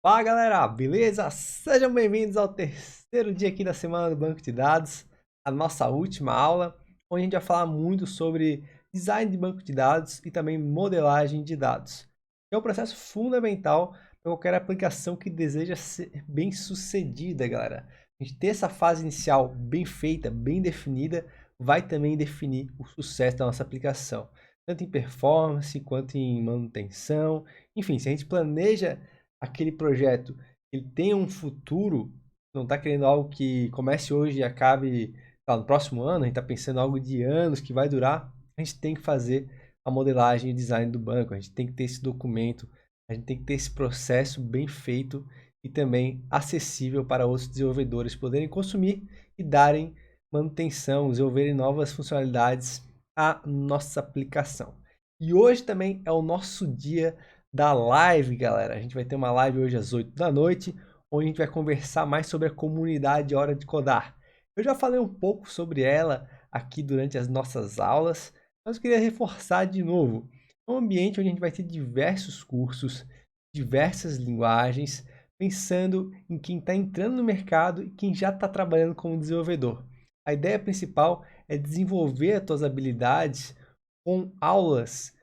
Fala galera, beleza? Sejam bem-vindos ao terceiro dia aqui da semana do Banco de Dados, a nossa última aula, onde a gente vai falar muito sobre design de banco de dados e também modelagem de dados. É um processo fundamental para qualquer aplicação que deseja ser bem sucedida, galera. A gente ter essa fase inicial bem feita, bem definida, vai também definir o sucesso da nossa aplicação, tanto em performance quanto em manutenção. Enfim, se a gente planeja aquele projeto ele tem um futuro, não está querendo algo que comece hoje e acabe no próximo ano, a gente está pensando em algo de anos que vai durar, a gente tem que fazer a modelagem e design do banco, a gente tem que ter esse documento, a gente tem que ter esse processo bem feito e também acessível para outros desenvolvedores poderem consumir e darem manutenção, desenvolverem novas funcionalidades à nossa aplicação. E hoje também é o nosso dia da live, galera. A gente vai ter uma live hoje às 8 da noite, onde a gente vai conversar mais sobre a comunidade Hora de Codar. Eu já falei um pouco sobre ela aqui durante as nossas aulas, mas eu queria reforçar de novo. É um ambiente onde a gente vai ter diversos cursos, diversas linguagens, pensando em quem está entrando no mercado e quem já está trabalhando como desenvolvedor. A ideia principal é desenvolver as suas habilidades com aulas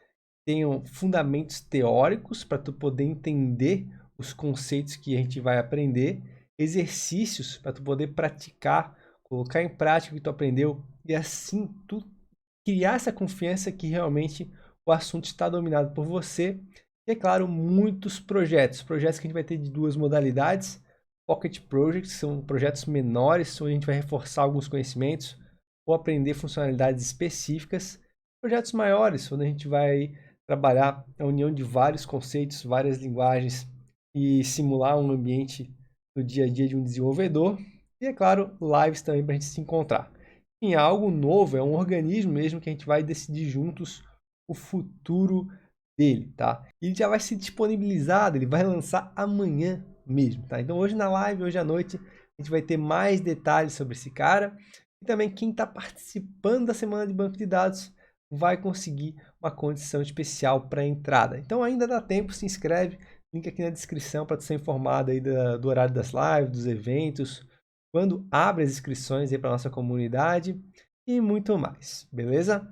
tenham fundamentos teóricos para tu poder entender os conceitos que a gente vai aprender, exercícios para tu poder praticar, colocar em prática o que tu aprendeu e assim tu criar essa confiança que realmente o assunto está dominado por você. E é claro, muitos projetos que a gente vai ter de duas modalidades. Pocket Projects são projetos menores, onde a gente vai reforçar alguns conhecimentos ou aprender funcionalidades específicas. Projetos maiores, onde a gente vai trabalhar a união de vários conceitos, várias linguagens e simular um ambiente no dia a dia de um desenvolvedor. E, é claro, lives também para a gente se encontrar. Enfim, é algo novo, é um organismo mesmo que a gente vai decidir juntos o futuro dele, tá? E ele já vai ser disponibilizado, ele vai lançar amanhã mesmo, tá? Então hoje na live, hoje à noite, a gente vai ter mais detalhes sobre esse cara. E também quem está participando da semana de banco de dados vai conseguir uma condição especial para entrada. Então ainda dá tempo, se inscreve, link aqui na descrição para ser informado aí do horário das lives, dos eventos, quando abre as inscrições aí para nossa comunidade e muito mais, beleza?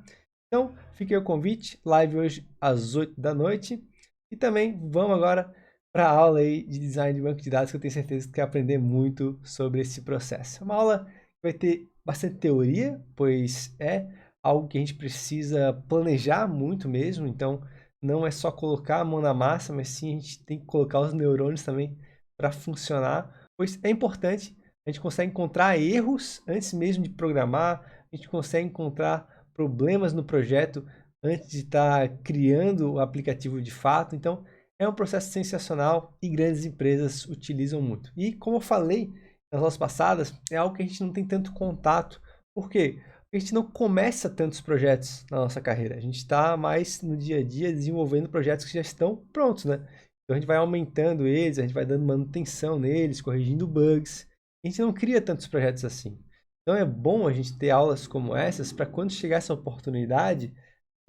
Então, fica aí o convite, live hoje às 8 da noite e também vamos agora para a aula aí de design de banco de dados que eu tenho certeza que tu quer aprender muito sobre esse processo. É uma aula que vai ter bastante teoria, pois é algo que a gente precisa planejar muito mesmo, então não é só colocar a mão na massa, mas sim a gente tem que colocar os neurônios também para funcionar, pois é importante, a gente consegue encontrar erros antes mesmo de programar, a gente consegue encontrar problemas no projeto antes de estar criando o aplicativo de fato, então é um processo sensacional e grandes empresas utilizam muito. E como eu falei nas aulas passadas, é algo que a gente não tem tanto contato. Por quê? A gente não começa tantos projetos na nossa carreira. A gente está mais no dia a dia desenvolvendo projetos que já estão prontos, né? Então a gente vai aumentando eles, a gente vai dando manutenção neles, corrigindo bugs. A gente não cria tantos projetos assim. Então é bom a gente ter aulas como essas para quando chegar essa oportunidade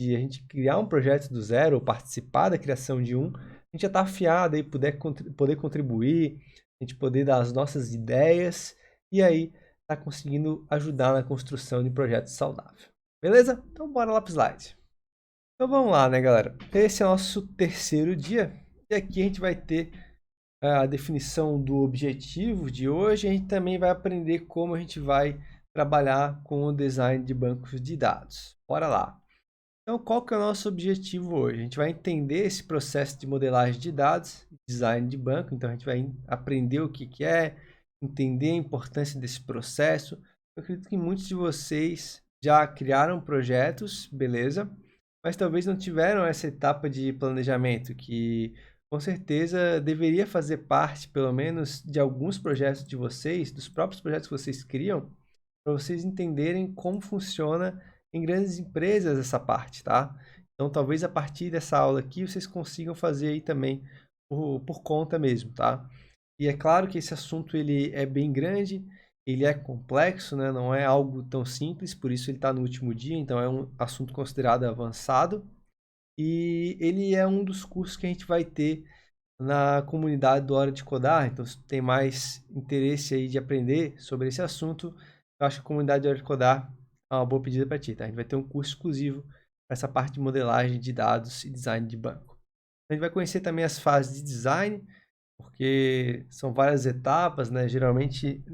de a gente criar um projeto do zero ou participar da criação de um, a gente já está afiado e poder contribuir, a gente poder dar as nossas ideias e aí está conseguindo ajudar na construção de projetos saudáveis. Beleza? Então bora lá para o slide. Então vamos lá, né, galera? Esse é o nosso terceiro dia e aqui a gente vai ter a definição do objetivo de hoje. A gente também vai aprender como a gente vai trabalhar com o design de bancos de dados. Bora lá. Então, qual que é o nosso objetivo hoje? A gente vai entender esse processo de modelagem de dados, design de banco. Então, a gente vai aprender o que é, entender a importância desse processo. Eu acredito que muitos de vocês já criaram projetos, beleza? Mas talvez não tiveram essa etapa de planejamento, que com certeza deveria fazer parte, pelo menos, de alguns projetos de vocês, dos próprios projetos que vocês criam, para vocês entenderem como funciona em grandes empresas essa parte, tá? Então, talvez a partir dessa aula aqui vocês consigam fazer aí também por conta mesmo, tá? E é claro que esse assunto ele é bem grande, ele é complexo, né? Não é algo tão simples, por isso ele está no último dia, então é um assunto considerado avançado. E ele é um dos cursos que a gente vai ter na comunidade do Hora de Codar. Então, se tu tem mais interesse aí de aprender sobre esse assunto, eu acho que a comunidade do Hora de Codar é uma boa pedida para ti, tá? A gente vai ter um curso exclusivo para essa parte de modelagem de dados e design de banco. A gente vai conhecer também as fases de design, porque são várias etapas, né? Geralmente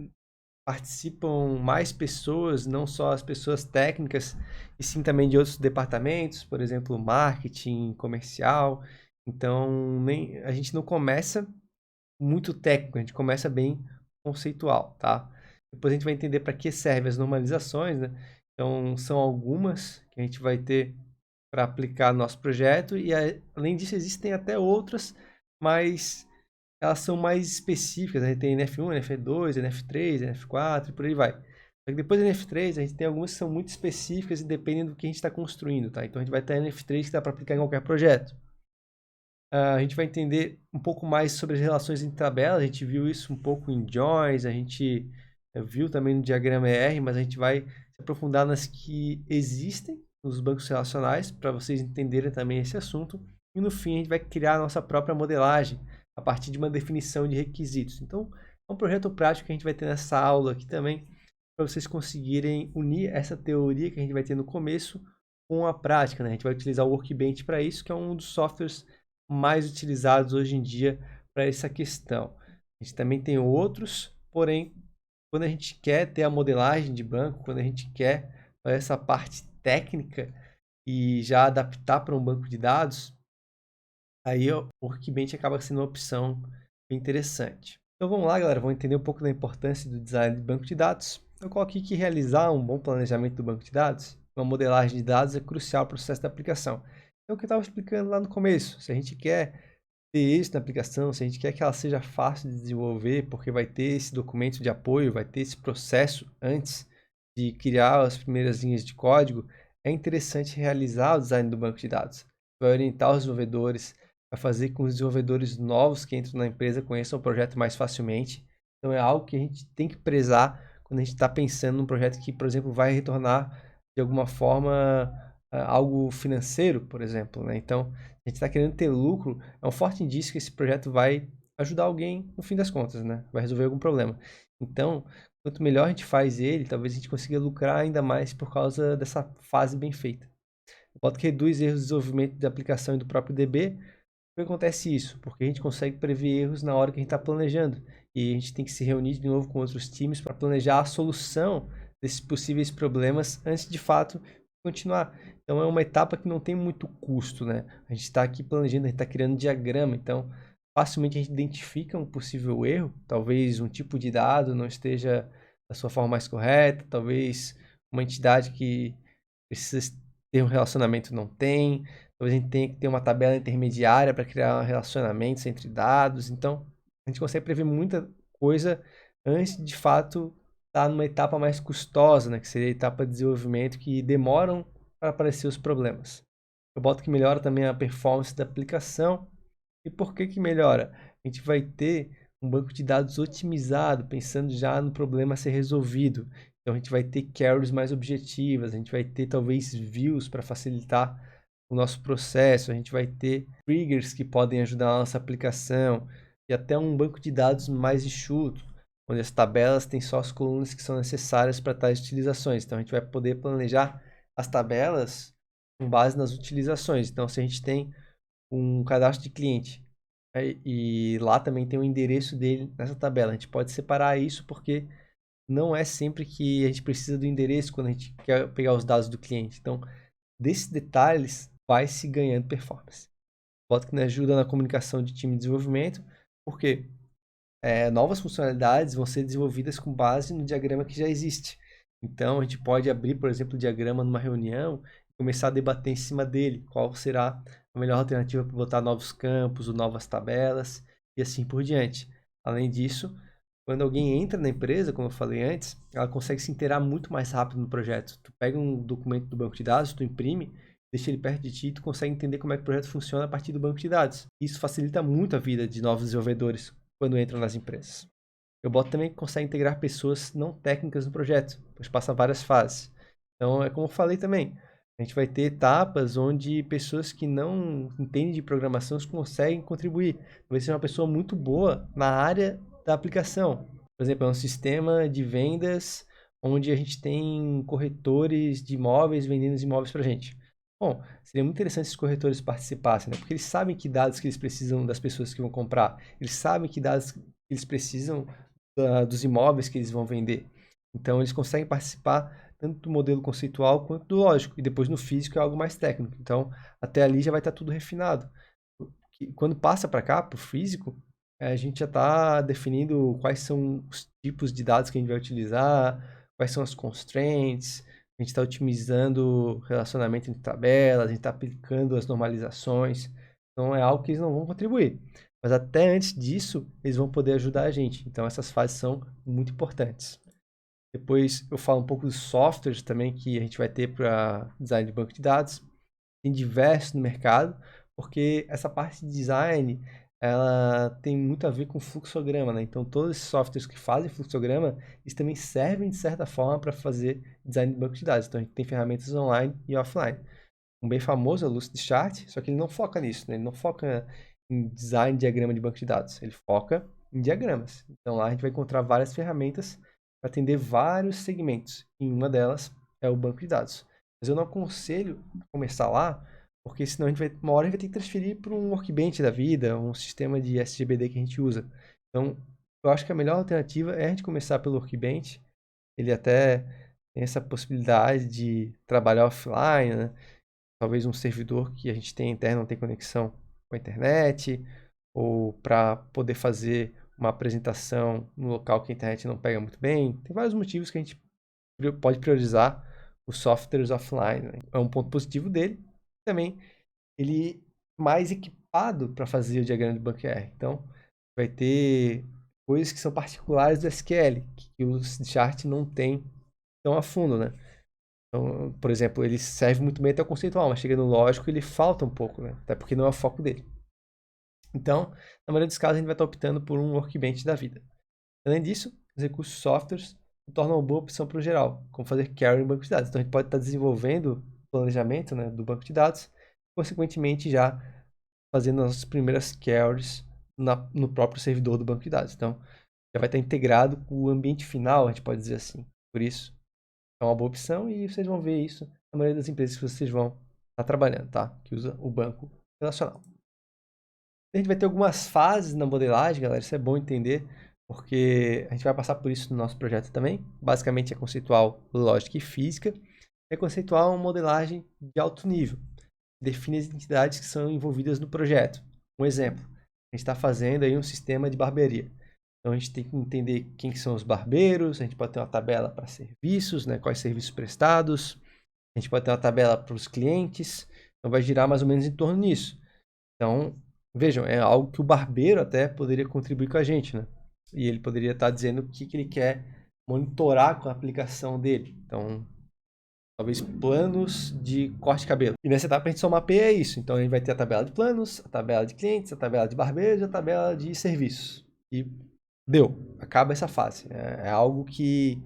participam mais pessoas, não só as pessoas técnicas, e sim também de outros departamentos, por exemplo, marketing, comercial. Então, a gente não começa muito técnico, a gente começa bem conceitual, tá? Depois a gente vai entender para que servem as normalizações, né? Então, são algumas que a gente vai ter para aplicar no nosso projeto, e além disso existem até outras, mas elas são mais específicas, né? Tem NF1, NF2, NF3, NF4 e por aí vai. Só que depois da NF3, a gente tem algumas que são muito específicas e dependem do que a gente está construindo, tá? Então a gente vai ter NF3 que dá para aplicar em qualquer projeto. A gente vai entender um pouco mais sobre as relações entre tabelas, a gente viu isso um pouco em joins, a gente viu também no diagrama ER, mas a gente vai se aprofundar nas que existem nos bancos relacionais, para vocês entenderem também esse assunto. E no fim a gente vai criar a nossa própria modelagem, a partir de uma definição de requisitos. Então, é um projeto prático que a gente vai ter nessa aula aqui também, para vocês conseguirem unir essa teoria que a gente vai ter no começo com a prática, né? A gente vai utilizar o Workbench para isso, que é um dos softwares mais utilizados hoje em dia para essa questão. A gente também tem outros, porém, quando a gente quer ter a modelagem de banco, quando a gente quer essa parte técnica e já adaptar para um banco de dados, aí o Workbench acaba sendo uma opção bem interessante. Então vamos lá, galera, vamos entender um pouco da importância do design de banco de dados. Eu coloquei que realizar um bom planejamento do banco de dados, uma modelagem de dados é crucial para o processo da aplicação. Então, o que eu estava explicando lá no começo, se a gente quer ter isso na aplicação, se a gente quer que ela seja fácil de desenvolver, porque vai ter esse documento de apoio, vai ter esse processo antes de criar as primeiras linhas de código, é interessante realizar o design do banco de dados. Vai orientar os desenvolvedores, vai fazer com que os desenvolvedores novos que entram na empresa conheçam o projeto mais facilmente. Então, é algo que a gente tem que prezar quando a gente está pensando num projeto que, por exemplo, vai retornar de alguma forma algo financeiro, por exemplo, né? Então, a gente está querendo ter lucro, é um forte indício que esse projeto vai ajudar alguém no fim das contas, né? Vai resolver algum problema. Então, quanto melhor a gente faz ele, talvez a gente consiga lucrar ainda mais por causa dessa fase bem feita. Eu boto que reduz erros de desenvolvimento da aplicação e do próprio DB. Por que acontece isso? Porque a gente consegue prever erros na hora que a gente está planejando. E a gente tem que se reunir de novo com outros times para planejar a solução desses possíveis problemas antes de fato continuar. Então é uma etapa que não tem muito custo, né? A gente está aqui planejando, a gente está criando diagrama, então facilmente a gente identifica um possível erro, talvez um tipo de dado não esteja da sua forma mais correta, talvez uma entidade que precisa ter um relacionamento não tem, talvez a gente tenha que ter uma tabela intermediária para criar relacionamentos entre dados, então a gente consegue prever muita coisa antes de fato estar numa etapa mais custosa, né, que seria a etapa de desenvolvimento, que demoram para aparecer os problemas. Eu boto que melhora também a performance da aplicação. E por que que melhora? A gente vai ter um banco de dados otimizado, pensando já no problema a ser resolvido. Então a gente vai ter queries mais objetivas, a gente vai ter talvez views para facilitar o nosso processo, a gente vai ter triggers que podem ajudar a nossa aplicação e até um banco de dados mais enxuto, onde as tabelas têm só as colunas que são necessárias para tais utilizações. Então a gente vai poder planejar as tabelas com base nas utilizações. Então se a gente tem um cadastro de cliente, né, e lá também tem o endereço dele nessa tabela, a gente pode separar isso porque não é sempre que a gente precisa do endereço quando a gente quer pegar os dados do cliente. Então, desses detalhes vai se ganhando performance. Bota que me ajuda na comunicação de time de desenvolvimento, porque novas funcionalidades vão ser desenvolvidas com base no diagrama que já existe. Então, a gente pode abrir, por exemplo, o diagrama numa reunião e começar a debater em cima dele qual será a melhor alternativa para botar novos campos ou novas tabelas e assim por diante. Além disso, quando alguém entra na empresa, como eu falei antes, ela consegue se inteirar muito mais rápido no projeto. Tu pega um documento do banco de dados, tu imprime, deixa ele perto de ti e tu consegue entender como é que o projeto funciona a partir do banco de dados. Isso facilita muito a vida de novos desenvolvedores quando entram nas empresas. Eu boto também que consegue integrar pessoas não técnicas no projeto, pois passa várias fases. Então, é como eu falei também, A gente vai ter etapas onde pessoas que não entendem de programação conseguem contribuir. Talvez seja uma pessoa muito boa na área da aplicação. Por exemplo, é um sistema de vendas onde a gente tem corretores de imóveis vendendo os imóveis para a gente. Bom, seria muito interessante se os corretores participassem, né? Porque eles sabem que dados que eles precisam das pessoas que vão comprar. Eles sabem que dados que eles precisam dos imóveis que eles vão vender. Então, eles conseguem participar tanto do modelo conceitual quanto do lógico. E depois no físico é algo mais técnico. Então, até ali já vai estar tudo refinado. Quando passa para cá, para o físico, a gente já está definindo quais são os tipos de dados que a gente vai utilizar, quais são as constraints, a gente está otimizando o relacionamento entre tabelas, a gente está aplicando as normalizações. Então, é algo que eles não vão contribuir. Mas até antes disso, eles vão poder ajudar a gente. Então, essas fases são muito importantes. Depois eu falo um pouco dos softwares também que a gente vai ter para design de banco de dados. Tem diversos no mercado, porque essa parte de design, ela tem muito a ver com fluxograma, né? Então, todos esses softwares que fazem fluxograma, eles também servem, de certa forma, para fazer design de banco de dados. Então, a gente tem ferramentas online e offline. Um bem famoso é o Lucidchart, só que ele não foca nisso, né? Ele não foca em design de diagrama de banco de dados. Ele foca em diagramas. Então, lá a gente vai encontrar várias ferramentas para atender vários segmentos. E uma delas é o banco de dados. Mas eu não aconselho começar lá, porque senão uma hora a gente vai ter que transferir para um workbench da vida, um sistema de SGBD que a gente usa. Então, eu acho que a melhor alternativa é a gente começar pelo workbench. Ele até tem essa possibilidade de trabalhar offline, né? Talvez um servidor que a gente tem interno não tem conexão com a internet, ou para poder fazer uma apresentação no local que a internet não pega muito bem. Tem vários motivos que a gente pode priorizar os softwares offline, né? É um ponto positivo dele. Também ele é mais equipado para fazer o diagrama de banco R. Então, vai ter coisas que são particulares do SQL, que o chart não tem tão a fundo, né? Então, por exemplo, ele serve muito bem até o conceitual, mas chega no lógico ele falta um pouco, né? Até porque não é o foco dele. Então, na maioria dos casos, a gente vai estar optando por um workbench da vida. Além disso, os recursos softwares tornam uma boa opção para o geral, como fazer query em banco de dados. Então, a gente pode estar desenvolvendo o planejamento, né, do banco de dados, consequentemente já fazendo as primeiras queries no próprio servidor do banco de dados. Então, já vai estar integrado com o ambiente final, a gente pode dizer assim. Por isso, é uma boa opção e vocês vão ver isso na maioria das empresas que vocês vão estar trabalhando, tá? Que usa o banco relacional. A gente vai ter algumas fases na modelagem, galera, isso é bom entender, porque a gente vai passar por isso no nosso projeto também. Basicamente é conceitual, lógica e física. É conceitual uma modelagem de alto nível. Define as entidades que são envolvidas no projeto. Um exemplo, a gente está fazendo aí um sistema de barbearia. Então a gente tem que entender quem que são os barbeiros, a gente pode ter uma tabela para serviços, né, quais serviços prestados, a gente pode ter uma tabela para os clientes, então vai girar mais ou menos em torno disso. Então, vejam, é algo que o barbeiro até poderia contribuir com a gente, né? E ele poderia estar dizendo o que ele quer monitorar com a aplicação dele. Então, talvez planos de corte de cabelo. E nessa etapa a gente só mapeia isso. Então, a gente vai ter a tabela de planos, a tabela de clientes, a tabela de barbeiros e a tabela de serviços. E deu, acaba essa fase. É algo que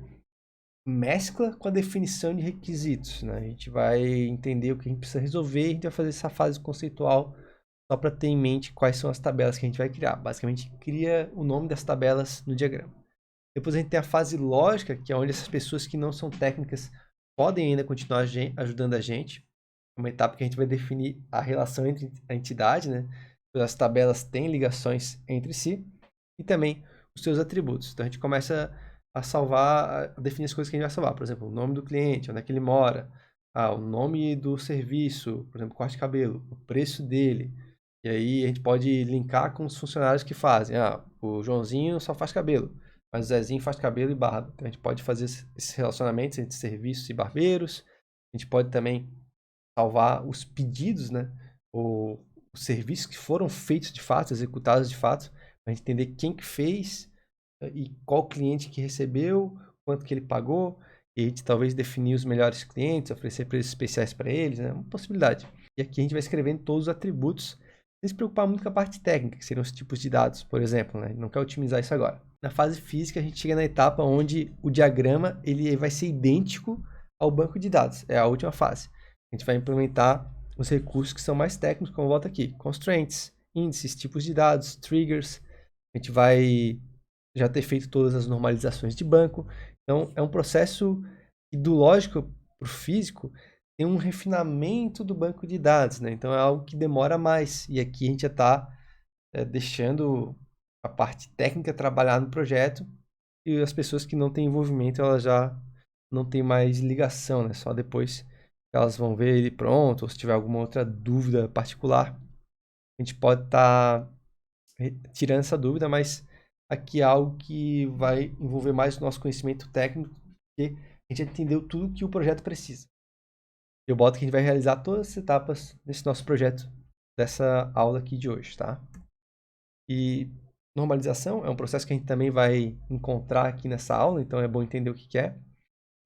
mescla com a definição de requisitos, né? A gente vai entender o que a gente precisa resolver e a gente vai fazer essa fase conceitual só para ter em mente quais são as tabelas que a gente vai criar. Basicamente, cria o nome das tabelas no diagrama. Depois a gente tem a fase lógica, que é onde essas pessoas que não são técnicas podem ainda continuar ajudando a gente. É uma etapa que a gente vai definir a relação entre a entidade, né? As tabelas têm ligações entre si e também os seus atributos. Então a gente começa a salvar, a definir as coisas que a gente vai salvar. Por exemplo, o nome do cliente, onde é que ele mora, o nome do serviço, por exemplo, corte de cabelo, o preço dele. E aí a gente pode linkar com os funcionários que fazem. O Joãozinho só faz cabelo, mas o Zezinho faz cabelo e barba. Então a gente pode fazer esses relacionamentos entre serviços e barbeiros. A gente pode também salvar os pedidos, né? Os serviços que foram feitos de fato, executados de fato, para a gente entender quem que fez e qual cliente que recebeu, quanto que ele pagou. E a gente talvez definir os melhores clientes, oferecer preços especiais para eles, né? Uma possibilidade. E aqui a gente vai escrevendo todos os atributos sem se preocupar muito com a parte técnica, que seriam os tipos de dados, por exemplo, né? Não quer otimizar isso agora. Na fase física, a gente chega na etapa onde o diagrama ele vai ser idêntico ao banco de dados. É a última fase. a gente vai implementar os recursos que são mais técnicos, como volta aqui, constraints, índices, tipos de dados, triggers. A gente vai já ter feito todas as normalizações de banco. Então, é um processo que do lógico para o físico tem um refinamento do banco de dados, né? Então, é algo que demora mais. E aqui a gente já está deixando a parte técnica trabalhar no projeto e as pessoas que não têm envolvimento, elas já não têm mais ligação, né? Só depois elas vão ver ele pronto, ou se tiver alguma outra dúvida particular, a gente pode estar tirando essa dúvida, mas aqui é algo que vai envolver mais o nosso conhecimento técnico, porque a gente entendeu tudo que o projeto precisa. Eu boto que a gente vai realizar todas as etapas desse nosso projeto, dessa aula aqui de hoje, tá? E normalização é um processo que a gente também vai encontrar aqui nessa aula, então é bom entender o que é.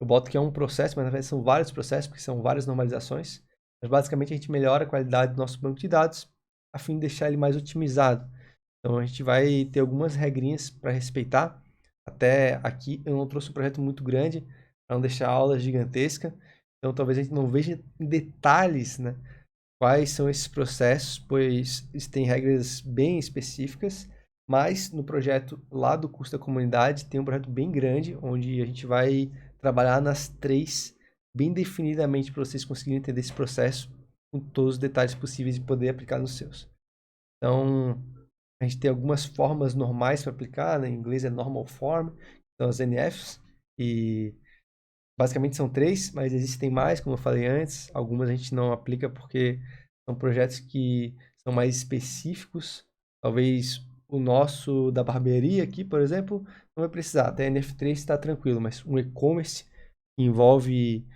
Eu boto que é um processo, mas na verdade são vários processos, porque são várias normalizações. Mas basicamente a gente melhora a qualidade do nosso banco de dados a fim de deixar ele mais otimizado. Então a gente vai ter algumas regrinhas para respeitar. Até aqui eu não trouxe um projeto muito grande para não deixar a aula gigantesca. Então talvez a gente não veja em detalhes, né, quais são esses processos, pois eles têm regras bem específicas. Mas no projeto lá do curso da comunidade tem um projeto bem grande, onde a gente vai trabalhar nas três bem definidamente para vocês conseguirem entender esse processo com todos os detalhes possíveis e poder aplicar nos seus. Então, a gente tem algumas formas normais para aplicar, né? Em inglês é normal form, são as NFs, e basicamente são três, mas existem mais, como eu falei antes. Algumas a gente não aplica porque são projetos que são mais específicos. Talvez o nosso da barbearia aqui, por exemplo, não vai precisar. Até NF3 está tranquilo, mas um e-commerce que envolve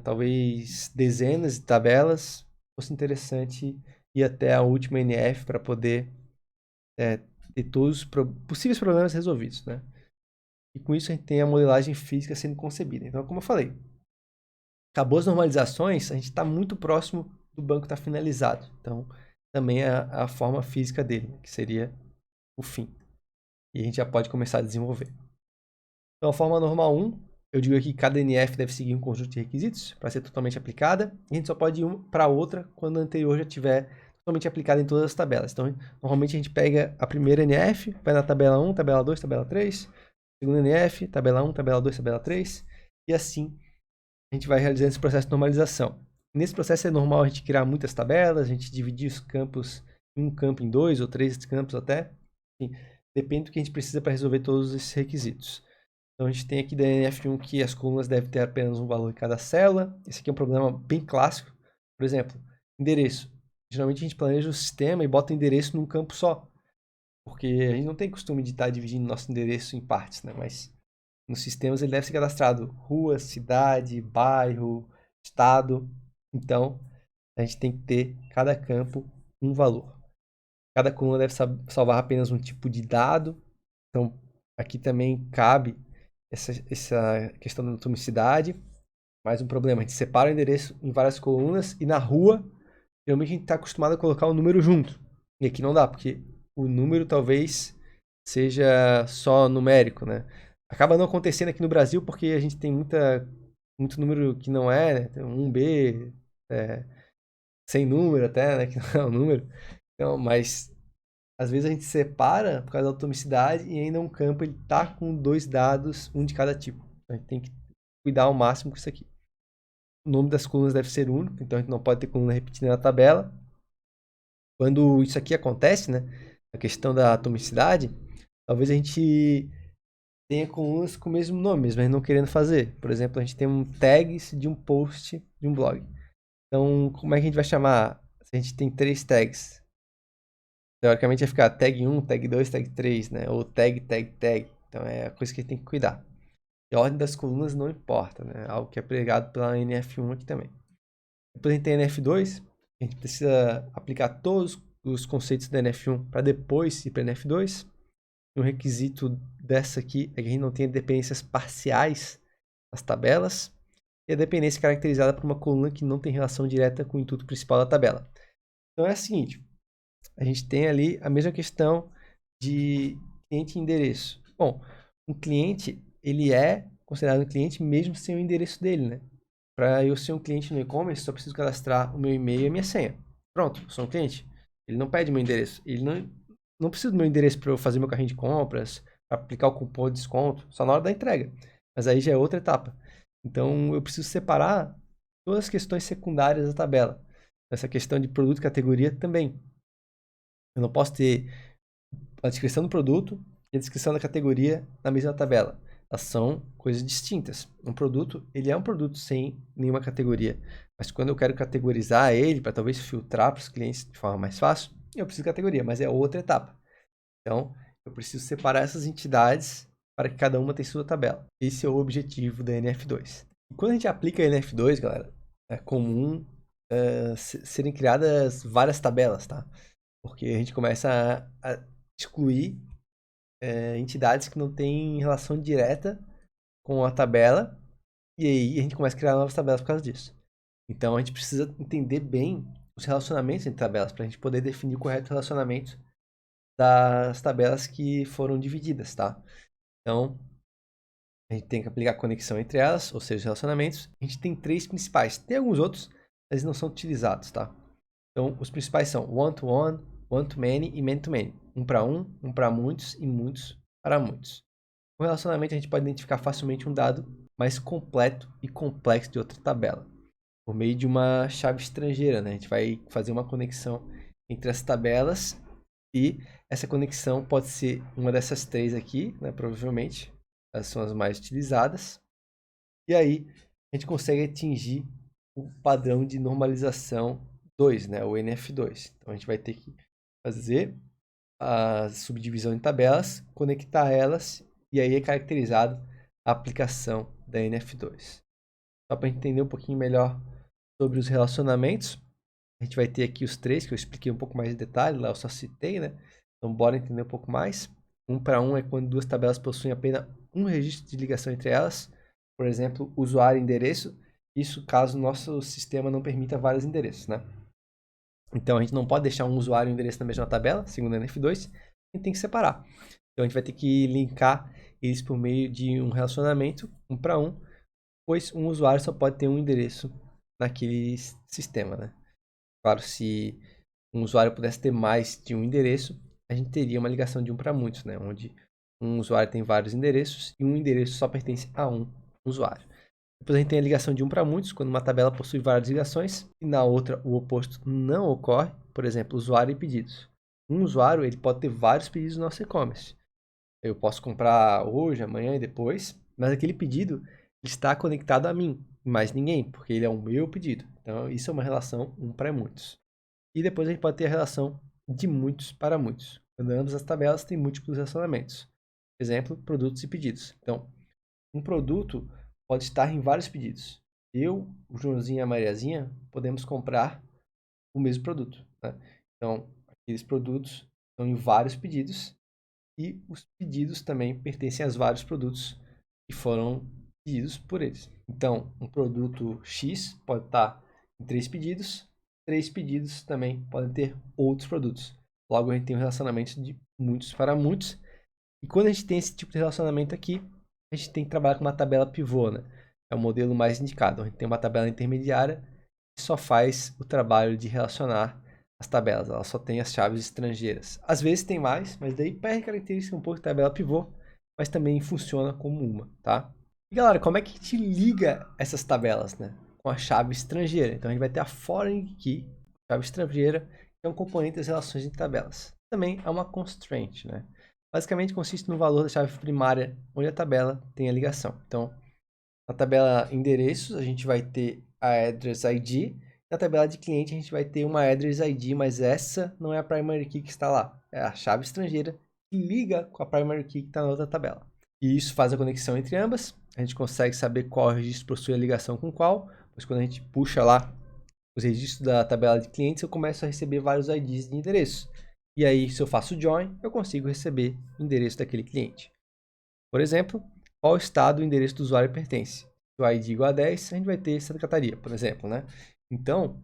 talvez dezenas de tabelas, fosse interessante ir até a última NF para poder ter todos os possíveis problemas resolvidos, né? E com isso a gente tem a modelagem física sendo concebida. Então, como eu falei, acabou as normalizações, a gente está muito próximo do banco estar finalizado. Então, também é a forma física dele, que seria o fim. E a gente já pode começar a desenvolver. Então, a forma normal 1, eu digo aqui que cada NF deve seguir um conjunto de requisitos para ser totalmente aplicada. E a gente só pode ir uma para outra quando a anterior já estiver totalmente aplicada em todas as tabelas. Então, normalmente a gente pega a primeira NF, vai na tabela 1, tabela 2, tabela 3, segunda NF, tabela 1, tabela 2, tabela 3, e assim a gente vai realizando esse processo de normalização. Nesse processo é normal a gente criar muitas tabelas, a gente dividir os campos em um campo em 2 ou 3 campos até. Enfim, depende do que a gente precisa para resolver todos esses requisitos. Então a gente tem aqui da NF1 que as colunas devem ter apenas um valor em cada célula. Esse aqui é um problema bem clássico. Por exemplo, endereço. Geralmente a gente planeja o sistema e bota o endereço num campo só. Porque a gente não tem costume de estar dividindo nosso endereço em partes, né? Mas nos sistemas ele deve ser cadastrado rua, cidade, bairro, estado. Então a gente tem que ter cada campo um valor. Cada coluna deve salvar apenas um tipo de dado. Então aqui também cabe essa questão da atomicidade. Mais um problema, a gente separa o endereço em várias colunas e na rua, geralmente a gente está acostumado a colocar o número junto. E aqui não dá, porque o número talvez seja só numérico, né? Acaba não acontecendo aqui no Brasil porque a gente tem muito número que não é, né? Tem 1B, sem número até, né? Que não é um número. Então, mas às vezes a gente separa por causa da atomicidade e ainda um campo ele tá com dois dados, um de cada tipo. Então, a gente tem que cuidar ao máximo com isso aqui. O nome das colunas deve ser único, então a gente não pode ter coluna repetida na tabela. Quando isso aqui acontece, né, a questão da atomicidade, talvez a gente tenha colunas com o mesmo nome, mesmo a gente não querendo fazer. Por exemplo, a gente tem um tags de um post de um blog. Então, como é que a gente vai chamar se a gente tem 3 tags? Teoricamente vai ficar tag 1, tag 2, tag 3, né? Ou tag, tag, tag. Então é a coisa que a gente tem que cuidar. E a ordem das colunas não importa, né? Algo que é pregado pela NF1 aqui também. Depois a gente tem a NF2. A gente precisa aplicar todos os conceitos da NF1 para depois ir para a NF2. E um requisito dessa aqui é que a gente não tenha dependências parciais nas tabelas. E a dependência é caracterizada por uma coluna que não tem relação direta com o intuito principal da tabela. Então é o seguinte. A gente tem ali a mesma questão de cliente e endereço. Bom, um cliente, ele é considerado um cliente mesmo sem o endereço dele, né? Para eu ser um cliente no e-commerce, só preciso cadastrar o meu e-mail e a minha senha. Pronto, sou um cliente. Ele não pede meu endereço. Ele não precisa do meu endereço para eu fazer meu carrinho de compras, para aplicar o cupom de desconto, só na hora da entrega. Mas aí já é outra etapa. Então, eu preciso separar todas as questões secundárias da tabela. Essa questão de produto e categoria também. Eu não posso ter a descrição do produto e a descrição da categoria na mesma tabela. Elas são coisas distintas. Um produto, ele é um produto sem nenhuma categoria. Mas quando eu quero categorizar ele, para talvez filtrar para os clientes de forma mais fácil, eu preciso de categoria, mas é outra etapa. Então, eu preciso separar essas entidades para que cada uma tenha sua tabela. Esse é o objetivo da NF2. E quando a gente aplica a NF2, galera, é comum serem criadas várias tabelas, tá? Porque a gente começa a excluir entidades que não têm relação direta com a tabela, e aí a gente começa a criar novas tabelas por causa disso. Então a gente precisa entender bem os relacionamentos entre tabelas para a gente poder definir o correto relacionamento das tabelas que foram divididas, tá? Então a gente tem que aplicar conexão entre elas, ou seja, os relacionamentos. A gente tem 3 principais. Tem alguns outros, mas eles não são utilizados, tá? Então os principais são one-to-one, one-to-many e many-to-many. Um para muitos e muitos para muitos. Com relacionamento, a gente pode identificar facilmente um dado mais completo e complexo de outra tabela, por meio de uma chave estrangeira, né? A gente vai fazer uma conexão entre as tabelas e essa conexão pode ser uma dessas 3 aqui, né? Provavelmente, essas são as mais utilizadas. E aí, a gente consegue atingir o padrão de normalização 2, né? O NF2. Então, a gente vai ter que fazer a subdivisão em tabelas, conectar elas, e aí é caracterizado a aplicação da NF2. Só para entender um pouquinho melhor sobre os relacionamentos, a gente vai ter aqui os 3, que eu expliquei um pouco mais de detalhe, lá eu só citei, né? Então, bora entender um pouco mais. 1 para 1 é quando 2 tabelas possuem apenas um registro de ligação entre elas. Por exemplo, usuário e endereço. Isso caso o nosso sistema não permita vários endereços, né? Então, a gente não pode deixar um usuário e um endereço na mesma tabela, segundo a NF2, a gente tem que separar. Então, a gente vai ter que linkar eles por meio de um relacionamento, 1 para 1, pois um usuário só pode ter um endereço naquele sistema, né? Claro, se um usuário pudesse ter mais de um endereço, a gente teria uma ligação de 1 para muitos, né? Onde um usuário tem vários endereços e um endereço só pertence a um usuário. Depois a gente tem a ligação de 1 para muitos, quando uma tabela possui várias ligações e na outra o oposto não ocorre. Por exemplo, usuário e pedidos. Um usuário ele pode ter vários pedidos no nosso e-commerce. Eu posso comprar hoje, amanhã e depois, mas aquele pedido está conectado a mim, mais ninguém, porque ele é o meu pedido. Então, isso é uma relação 1 para muitos. E depois a gente pode ter a relação de muitos para muitos, quando ambas as tabelas têm múltiplos relacionamentos. Exemplo, produtos e pedidos. Então, um produto pode estar em vários pedidos. Eu, o Joãozinho e a Mariazinha podemos comprar o mesmo produto, né? Então, aqueles produtos estão em vários pedidos e os pedidos também pertencem aos vários produtos que foram pedidos por eles. Então, um produto X pode estar em 3 pedidos também podem ter outros produtos. Logo, a gente tem um relacionamento de muitos para muitos. E quando a gente tem esse tipo de relacionamento aqui, a gente tem que trabalhar com uma tabela pivô, né? É o modelo mais indicado. A gente tem uma tabela intermediária que só faz o trabalho de relacionar as tabelas. Ela só tem as chaves estrangeiras. Às vezes tem mais, mas daí perde característica um pouco de tabela pivô, mas também funciona como uma, tá? E galera, como é que a gente liga essas tabelas, né? Com a chave estrangeira. Então a gente vai ter a foreign key, chave estrangeira, que é um componente das relações entre tabelas. Também é uma constraint, né? Basicamente consiste no valor da chave primária onde a tabela tem a ligação. Então, na tabela endereços, a gente vai ter a address ID. Na tabela de cliente, a gente vai ter uma address ID, mas essa não é a primary key que está lá. É a chave estrangeira que liga com a primary key que está na outra tabela. E isso faz a conexão entre ambas. A gente consegue saber qual registro possui a ligação com qual, pois quando a gente puxa lá os registros da tabela de clientes, eu começo a receber vários IDs de endereço. E aí, se eu faço join, eu consigo receber o endereço daquele cliente. Por exemplo, qual estado o endereço do usuário pertence. Se o ID igual a 10, a gente vai ter Santa Catarina, por exemplo, né? Então,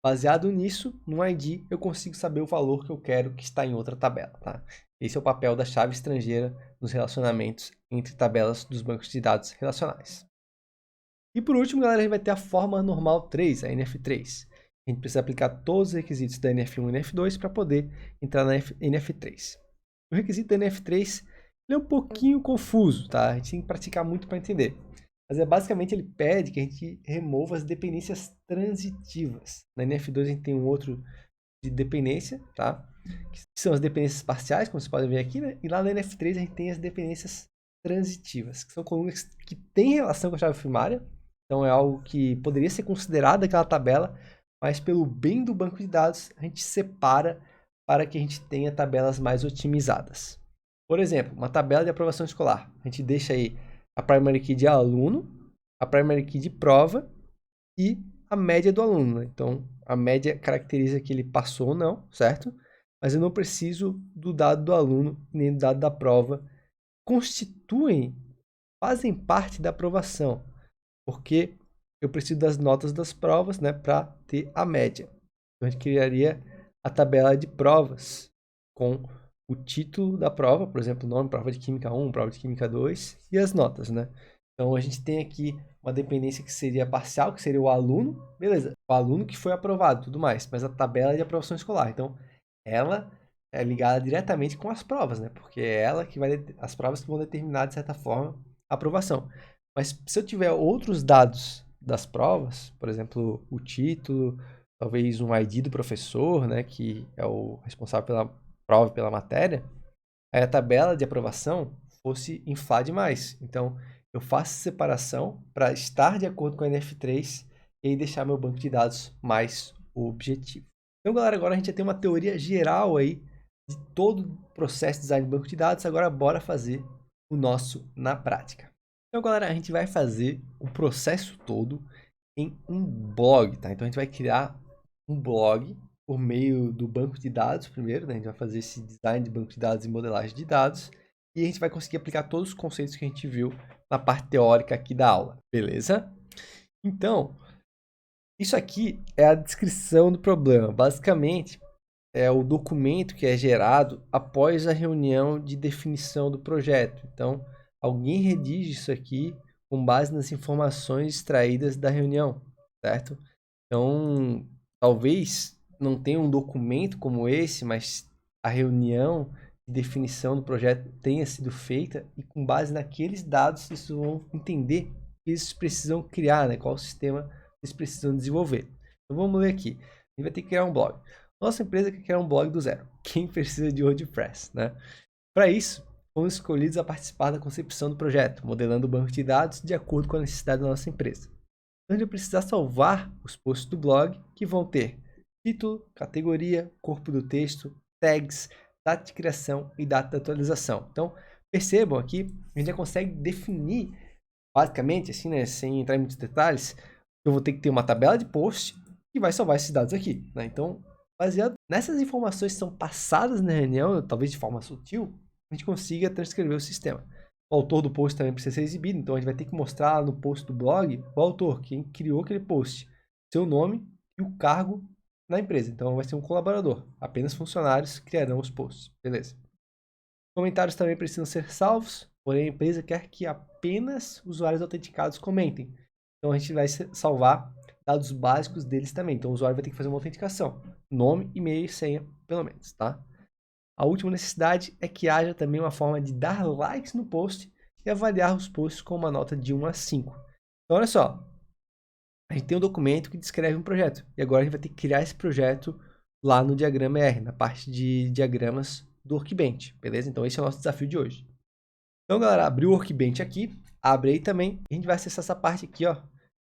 baseado nisso, no ID, eu consigo saber o valor que eu quero que está em outra tabela, tá? Esse é o papel da chave estrangeira nos relacionamentos entre tabelas dos bancos de dados relacionais. E por último, galera, a gente vai ter a forma normal 3, a NF3. A gente precisa aplicar todos os requisitos da NF1 e NF2 para poder entrar na NF3. O requisito da NF3 ele é um pouquinho confuso, tá? A gente tem que praticar muito para entender. Mas basicamente ele pede que a gente remova as dependências transitivas. Na NF2 a gente tem um outro de dependência, tá? Que são as dependências parciais, como vocês podem ver aqui, né? E lá na NF3 a gente tem as dependências transitivas, que são colunas que têm relação com a chave primária. Então é algo que poderia ser considerado aquela tabela, mas pelo bem do banco de dados, a gente separa para que a gente tenha tabelas mais otimizadas. Por exemplo, uma tabela de aprovação escolar. A gente deixa aí a primary key de aluno, a primary key de prova e a média do aluno, né? Então, a média caracteriza que ele passou ou não, certo? Mas eu não preciso do dado do aluno nem do dado da prova. Fazem parte da aprovação, porque eu preciso das notas das provas, né, para ter a média. Então, a gente criaria a tabela de provas com o título da prova, por exemplo, nome, prova de Química 1, prova de Química 2 e as notas, né? Então, a gente tem aqui uma dependência que seria parcial, que seria o aluno, beleza, o aluno que foi aprovado, tudo mais, mas a tabela de aprovação escolar. Então, ela é ligada diretamente com as provas, né? Porque é ela que vai, as provas que vão determinar, de certa forma, a aprovação. Mas se eu tiver outros dados das provas, por exemplo, o título, talvez um ID do professor, né, que é o responsável pela prova, pela matéria, aí a tabela de aprovação fosse inflar demais. Então, eu faço separação para estar de acordo com a NF3 e aí deixar meu banco de dados mais objetivo. Então, galera, agora a gente já tem uma teoria geral aí de todo o processo de design de banco de dados. Agora, bora fazer o nosso na prática. Então, galera, a gente vai fazer o processo todo em um blog, tá? Então, a gente vai criar um blog por meio do banco de dados primeiro, né? A gente vai fazer esse design de banco de dados e modelagem de dados. E a gente vai conseguir aplicar todos os conceitos que a gente viu na parte teórica aqui da aula, beleza? Então, isso aqui é a descrição do problema. Basicamente, é o documento que é gerado após a reunião de definição do projeto. Então, alguém redige isso aqui com base nas informações extraídas da reunião, certo? Então, talvez não tenha um documento como esse, mas a reunião de definição do projeto tenha sido feita e com base naqueles dados vocês vão entender o que eles precisam criar, né? Qual sistema eles precisam desenvolver. Então, vamos ler aqui. A gente vai ter que criar um blog. Nossa empresa quer criar um blog do zero. Quem precisa de WordPress, né? Para isso, fomos escolhidos a participar da concepção do projeto, modelando o banco de dados de acordo com a necessidade da nossa empresa. Então, a gente vai precisar salvar os posts do blog, que vão ter título, categoria, corpo do texto, tags, data de criação e data de atualização. Então, percebam aqui, a gente já consegue definir, basicamente, assim, né, sem entrar em muitos detalhes, eu vou ter que ter uma tabela de post que vai salvar esses dados aqui, né? Então, baseado nessas informações que são passadas na reunião, talvez de forma sutil, a gente consiga transcrever o sistema. O autor do post também precisa ser exibido, então a gente vai ter que mostrar no post do blog o autor, quem criou aquele post, seu nome e o cargo na empresa. Então vai ser um colaborador, apenas funcionários criarão os posts, beleza? Comentários também precisam ser salvos, porém a empresa quer que apenas usuários autenticados comentem. Então a gente vai salvar dados básicos deles também. Então o usuário vai ter que fazer uma autenticação, nome, e-mail e senha, pelo menos, tá? A última necessidade é que haja também uma forma de dar likes no post e avaliar os posts com uma nota de 1 a 5. Então, olha só. A gente tem um documento que descreve um projeto. E agora a gente vai ter que criar esse projeto lá no diagrama R, na parte de diagramas do Workbench, beleza? Então, esse é o nosso desafio de hoje. Então, galera, abriu o Workbench aqui. Abre aí também. A gente vai acessar essa parte aqui, ó.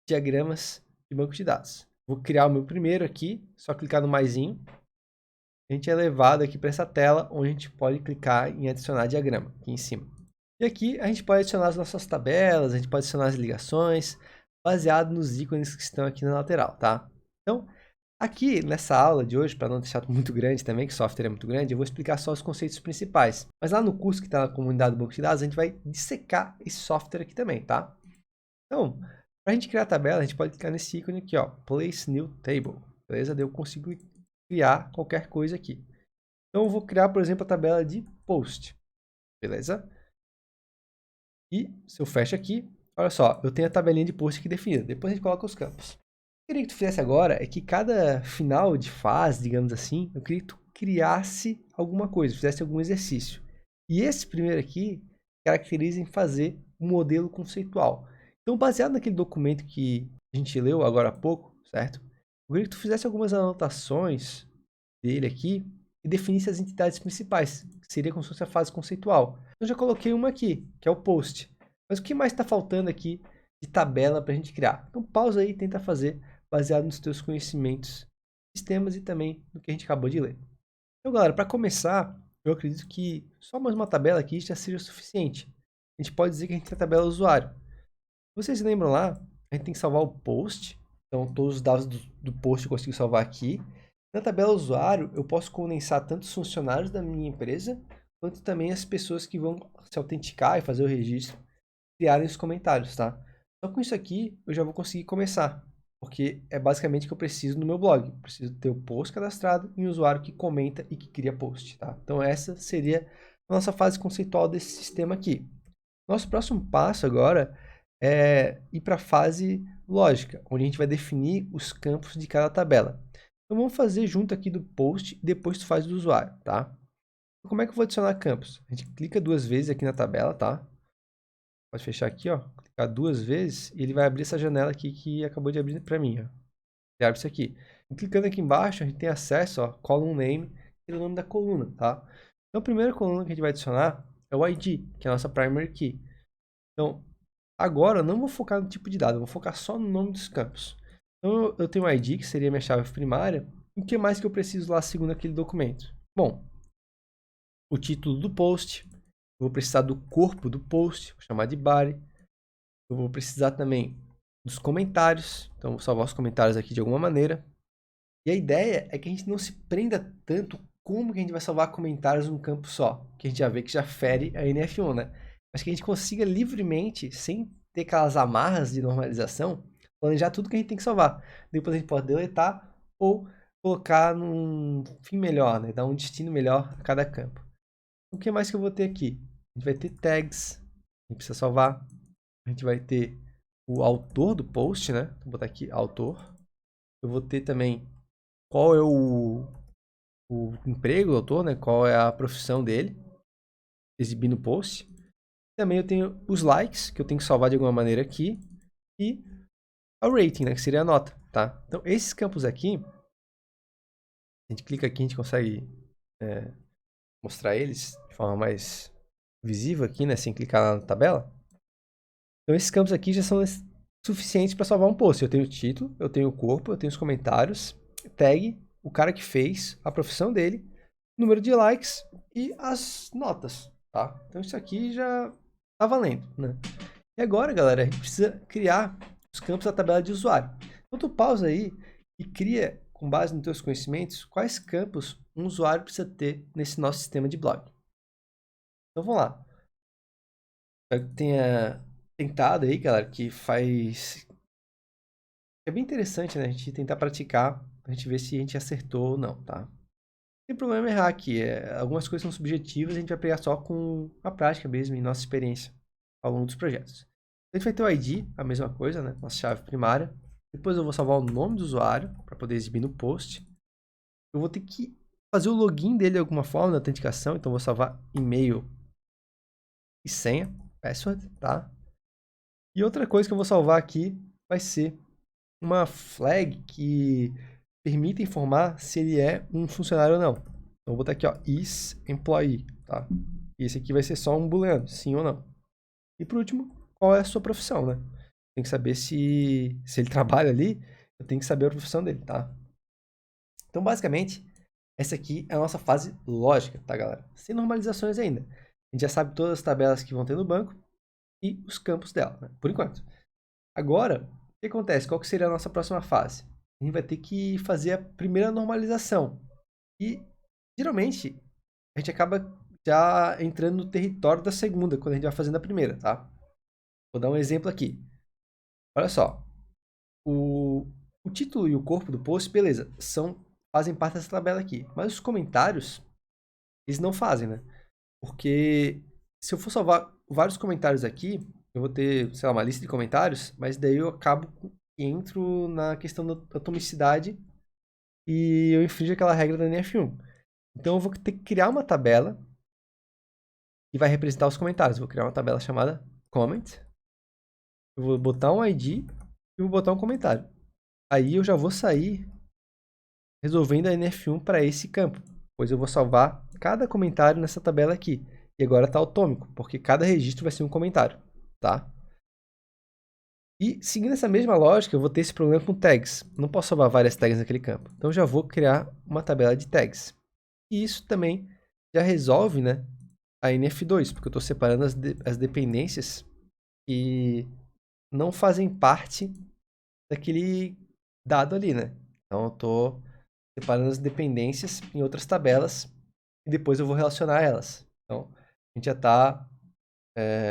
Diagramas de banco de dados. Vou criar o meu primeiro aqui. Só clicar no maisinho. A gente é levado aqui para essa tela, onde a gente pode clicar em adicionar diagrama, aqui em cima. E aqui a gente pode adicionar as nossas tabelas, a gente pode adicionar as ligações, baseado nos ícones que estão aqui na lateral, tá? Então, aqui nessa aula de hoje, para não deixar muito grande também, que o software é muito grande, eu vou explicar só os conceitos principais. Mas lá no curso que está na comunidade do banco de dados, a gente vai dissecar esse software aqui também, tá? Então, para a gente criar a tabela, a gente pode clicar nesse ícone aqui, ó, Place New Table, beleza? Daí eu consigo criar qualquer coisa aqui. Então, eu vou criar, por exemplo, a tabela de post, beleza? E se eu fecho aqui, olha só, eu tenho a tabelinha de post aqui definida. Depois a gente coloca os campos. O que eu queria que tu fizesse agora é que cada final de fase, digamos assim, eu queria que tu criasse alguma coisa, fizesse algum exercício. E esse primeiro aqui caracteriza em fazer um modelo conceitual. Então, baseado naquele documento que a gente leu agora há pouco, certo? Eu queria que tu fizesse algumas anotações dele aqui e definisse as entidades principais, que seria como se fosse a fase conceitual. Eu já coloquei uma aqui, que é o post. Mas o que mais está faltando aqui de tabela para a gente criar? Então pausa aí e tenta fazer baseado nos teus conhecimentos, sistemas e também no que a gente acabou de ler. Então, galera, para começar, eu acredito que só mais uma tabela aqui já seja suficiente. A gente pode dizer que a gente tem a tabela usuário. Vocês lembram lá? A gente tem que salvar o post. Então, todos os dados do post eu consigo salvar aqui. Na tabela usuário, eu posso condensar tanto os funcionários da minha empresa, quanto também as pessoas que vão se autenticar e fazer o registro, criarem os comentários, tá? Só com isso aqui, eu já vou conseguir começar, porque é basicamente o que eu preciso no meu blog. Eu preciso ter o post cadastrado e um usuário que comenta e que cria post, tá? Então, essa seria a nossa fase conceitual desse sistema aqui. Nosso próximo passo agora é ir para a fase lógica, onde a gente vai definir os campos de cada tabela. Então vamos fazer junto aqui do post e depois tu faz do usuário, tá? Então, como é que eu vou adicionar campos? A gente clica 2 vezes aqui na tabela, tá? Pode fechar aqui, ó. Clicar 2 vezes e ele vai abrir essa janela aqui que acabou de abrir para mim, ó. Ele abre isso aqui. E clicando aqui embaixo, a gente tem acesso, ó, column name, que é o nome da coluna, tá? Então a primeira coluna que a gente vai adicionar é o ID, que é a nossa primary key. Então, agora eu não vou focar no tipo de dado, eu vou focar só no nome dos campos. Então, eu tenho o ID, que seria minha chave primária. E o que mais que eu preciso lá segundo aquele documento? Bom, o título do post. Eu vou precisar do corpo do post, vou chamar de body. Eu vou precisar também dos comentários. Então, vou salvar os comentários aqui de alguma maneira. E a ideia é que a gente não se prenda tanto como que a gente vai salvar comentários num campo só. Que a gente já vê que já fere a NF1, né? Mas que a gente consiga livremente, sem ter aquelas amarras de normalização, planejar tudo que a gente tem que salvar. Depois a gente pode deletar ou colocar num fim melhor, né? Dar um destino melhor a cada campo. O que mais que eu vou ter aqui? A gente vai ter tags, a gente precisa salvar. A gente vai ter o autor do post, né? Vou botar aqui autor. Eu vou ter também qual é o emprego do autor, né? Qual é a profissão dele, exibindo o post. Também eu tenho os likes, que eu tenho que salvar de alguma maneira aqui. E o rating, né? Que seria a nota, tá? Então, esses campos aqui, a gente clica aqui, a gente consegue mostrar eles de forma mais visível aqui, né? Sem clicar na tabela. Então, esses campos aqui já são suficientes para salvar um post. Eu tenho o título, eu tenho o corpo, eu tenho os comentários, tag, o cara que fez, a profissão dele, número de likes e as notas, tá? Então, isso aqui já tá valendo, né? E agora, galera, a gente precisa criar os campos da tabela de usuário. Então, tu pausa aí e cria, com base nos teus conhecimentos, quais campos um usuário precisa ter nesse nosso sistema de blog. Então, vamos lá. Eu tenha tentado aí, galera, que faz... É bem interessante, né? A gente tentar praticar, pra gente ver se a gente acertou ou não, tá? Não tem problema errar aqui. Algumas coisas são subjetivas, a gente vai pegar só com a prática mesmo e nossa experiência ao longo dos projetos. A gente vai ter o ID, a mesma coisa, né? Nossa chave primária. Depois eu vou salvar o nome do usuário para poder exibir no post. Eu vou ter que fazer o login dele de alguma forma na autenticação, então eu vou salvar e-mail e senha, password, tá? E outra coisa que eu vou salvar aqui vai ser uma flag que permite informar se ele é um funcionário ou não. Então eu vou botar aqui, ó, is employee, tá? E esse aqui vai ser só um booleano, sim ou não. E por último, qual é a sua profissão, né? Tem que saber se ele trabalha ali, eu tenho que saber a profissão dele, tá? Então, basicamente, essa aqui é a nossa fase lógica, tá, galera? Sem normalizações ainda. A gente já sabe todas as tabelas que vão ter no banco e os campos dela, né? Por enquanto. Agora, o que acontece? Qual que seria a nossa próxima fase? A gente vai ter que fazer a primeira normalização. E, geralmente, a gente acaba já entrando no território da segunda, quando a gente vai fazendo a primeira, tá? Vou dar um exemplo aqui. Olha só. O título e o corpo do post, beleza, fazem parte dessa tabela aqui. Mas os comentários, eles não fazem, né? Porque se eu for salvar vários comentários aqui, eu vou ter, sei lá, uma lista de comentários, mas daí eu entro na questão da atomicidade e eu infringo aquela regra da NF1. Então eu vou ter que criar uma tabela que vai representar os comentários. Eu vou criar uma tabela chamada comment. Eu vou botar um ID e vou botar um comentário. Aí eu já vou sair resolvendo a NF1 para esse campo, pois eu vou salvar cada comentário nessa tabela aqui. E agora está atômico, porque cada registro vai ser um comentário, tá? E seguindo essa mesma lógica, eu vou ter esse problema com tags. Não posso salvar várias tags naquele campo. Então já vou criar uma tabela de tags. E isso também já resolve, né, a NF2, porque eu estou separando as dependências que não fazem parte daquele dado ali, né? Então eu estou separando as dependências em outras tabelas e depois eu vou relacionar elas. Então a gente já está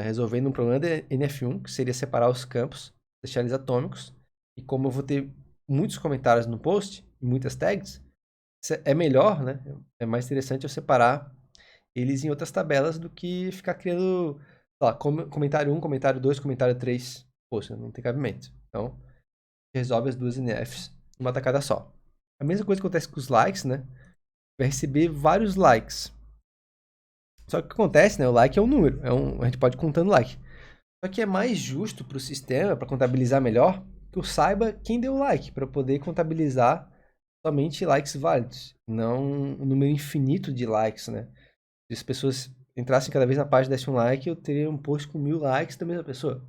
resolvendo um problema de NF1, que seria separar os campos, deixar eles atômicos. E como eu vou ter muitos comentários no post e muitas tags, é melhor, né? É mais interessante eu separar eles em outras tabelas do que ficar criando, sei lá, comentário 1, comentário 2, comentário 3. Poxa, não tem cabimento. Então, resolve as duas NFs numa tacada só. A mesma coisa acontece com os likes, né? Vai receber vários likes. Só que o que acontece, né? O like é um número. A gente pode ir contando like. Só que é mais justo para o sistema, para contabilizar melhor, que eu saiba quem deu like, para poder contabilizar somente likes válidos, não um número infinito de likes, né? Se as pessoas entrassem cada vez na página e dessem um like, eu teria um post com 1000 likes da mesma pessoa.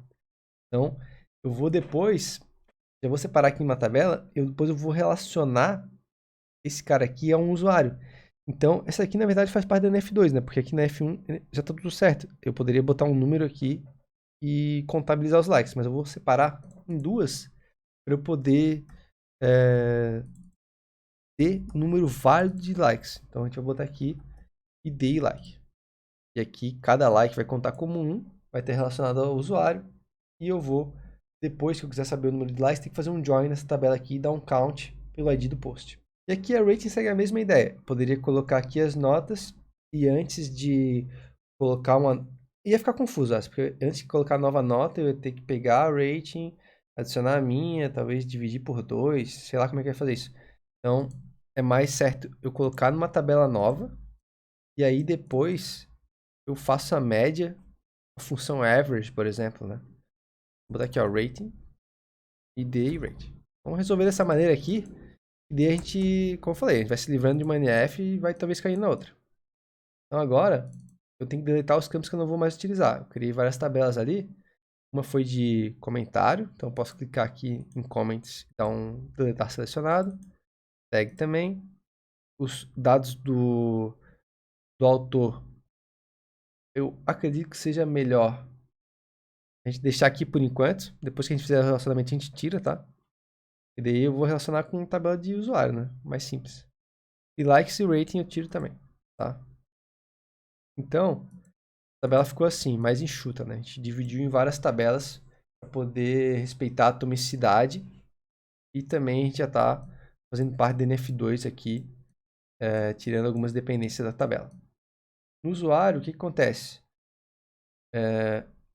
Então, eu vou depois, já vou separar aqui em uma tabela, depois eu vou relacionar esse cara aqui a um usuário. Então, essa aqui na verdade faz parte da NF2, né? Porque aqui na F1 já está tudo certo. Eu poderia botar um número aqui e contabilizar os likes, mas eu vou separar em duas para eu poder ter um número válido de likes. Então, a gente vai botar aqui ID like. E aqui, cada like vai contar como um, vai ter relacionado ao usuário. E eu vou, depois que eu quiser saber o número de likes, ter que fazer um join nessa tabela aqui e dar um count pelo ID do post. E aqui a rating segue a mesma ideia. Poderia colocar aqui as notas e antes de colocar uma... Ia ficar confuso, porque antes de colocar a nova nota, eu ia ter que pegar a rating, adicionar a minha, talvez dividir por 2, sei lá como é que eu ia fazer isso. Então, é mais certo eu colocar numa tabela nova e aí depois eu faço a média, a função average, por exemplo, né? Vou botar aqui, ó, rating, id e rate. Vamos resolver dessa maneira aqui, e daí a gente, como eu falei, a gente vai se livrando de uma NF e vai talvez cair na outra. Então agora, eu tenho que deletar os campos que eu não vou mais utilizar. Eu criei várias tabelas ali, uma foi de comentário, então eu posso clicar aqui em comments e dar um deletar selecionado, tag também, os dados do autor, eu acredito que seja melhor a gente deixar aqui por enquanto. Depois que a gente fizer o relacionamento, a gente tira, tá? E daí eu vou relacionar com tabela de usuário, né? Mais simples. E likes e rating eu tiro também, tá? Então, a tabela ficou assim, mais enxuta, né? A gente dividiu em várias tabelas para poder respeitar a atomicidade. E também a gente já está fazendo parte do NF2 aqui, tirando algumas dependências da tabela. No usuário, o que acontece?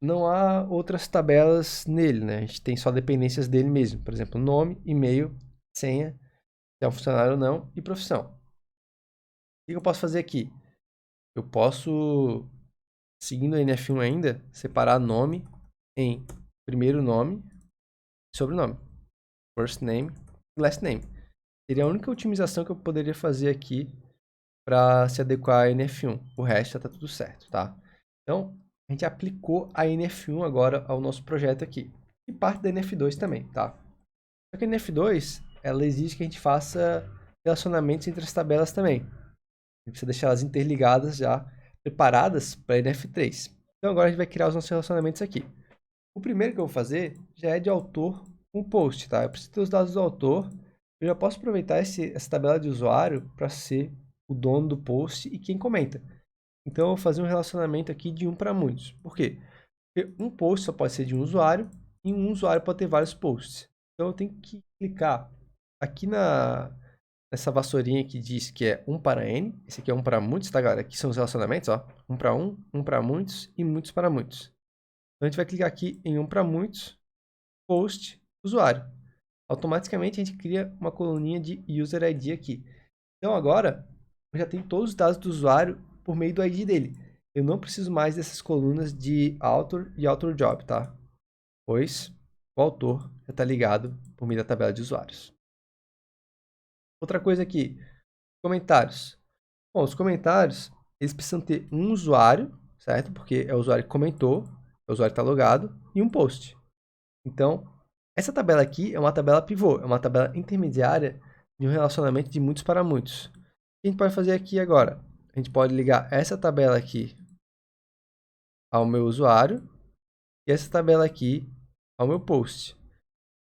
Não há outras tabelas nele, né? A gente tem só dependências dele mesmo. Por exemplo, nome, e-mail, senha, se é um funcionário ou não, e profissão. O que eu posso fazer aqui? Eu posso, seguindo a NF1 ainda, separar nome em primeiro nome e sobrenome. First name e last name. Seria a única otimização que eu poderia fazer aqui para se adequar à NF1. O resto já está tudo certo, tá? Então, a gente aplicou a NF1 agora ao nosso projeto aqui. E parte da NF2 também, tá? Só que a NF2, ela exige que a gente faça relacionamentos entre as tabelas também. A gente precisa deixar elas interligadas já, preparadas para a NF3. Então agora a gente vai criar os nossos relacionamentos aqui. O primeiro que eu vou fazer já é de autor com post, tá? Eu preciso ter os dados do autor. Eu já posso aproveitar essa tabela de usuário para ser o dono do post e quem comenta. Então, eu vou fazer um relacionamento aqui de um para muitos. Por quê? Porque um post só pode ser de um usuário e um usuário pode ter vários posts. Então, eu tenho que clicar aqui nessa vassourinha que diz que é 1 para N. Esse aqui é 1 para muitos, tá, galera? Aqui são os relacionamentos, ó. 1 para 1, 1 para muitos e muitos para muitos. Então a gente vai clicar aqui em um para muitos, post, usuário. Automaticamente a gente cria uma coluninha de user ID aqui. Então agora eu já tenho todos os dados do usuário por meio do ID dele. Eu não preciso mais dessas colunas de author e author job, tá? Pois o autor já está ligado por meio da tabela de usuários. Outra coisa aqui, comentários. Bom, os comentários, eles precisam ter um usuário, certo? Porque é o usuário que comentou, é o usuário que está logado, e um post. Então, essa tabela aqui é uma tabela pivô, é uma tabela intermediária de um relacionamento de muitos para muitos. O que a gente pode fazer aqui agora? A gente pode ligar essa tabela aqui ao meu usuário e essa tabela aqui ao meu post.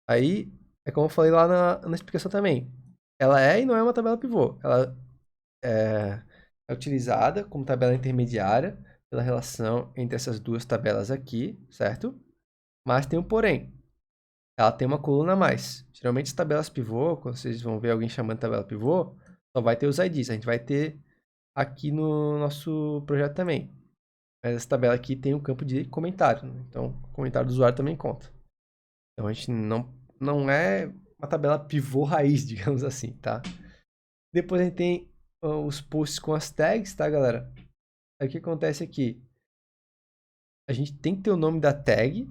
Aí, é como eu falei lá na explicação também. Ela é e não é uma tabela pivô. Ela é utilizada como tabela intermediária pela relação entre essas duas tabelas aqui, certo? Mas tem um porém. Ela tem uma coluna a mais. Geralmente as tabelas pivô, quando vocês vão ver alguém chamando de tabela pivô, só vai ter os IDs. A gente vai ter aqui no nosso projeto também. Mas essa tabela aqui tem um campo de comentário, né? Então, o comentário do usuário também conta. Então, a gente não é uma tabela pivô raiz, digamos assim, tá? Depois a gente tem os posts com as tags, tá, galera? Aí o que acontece aqui? A gente tem que ter o nome da tag,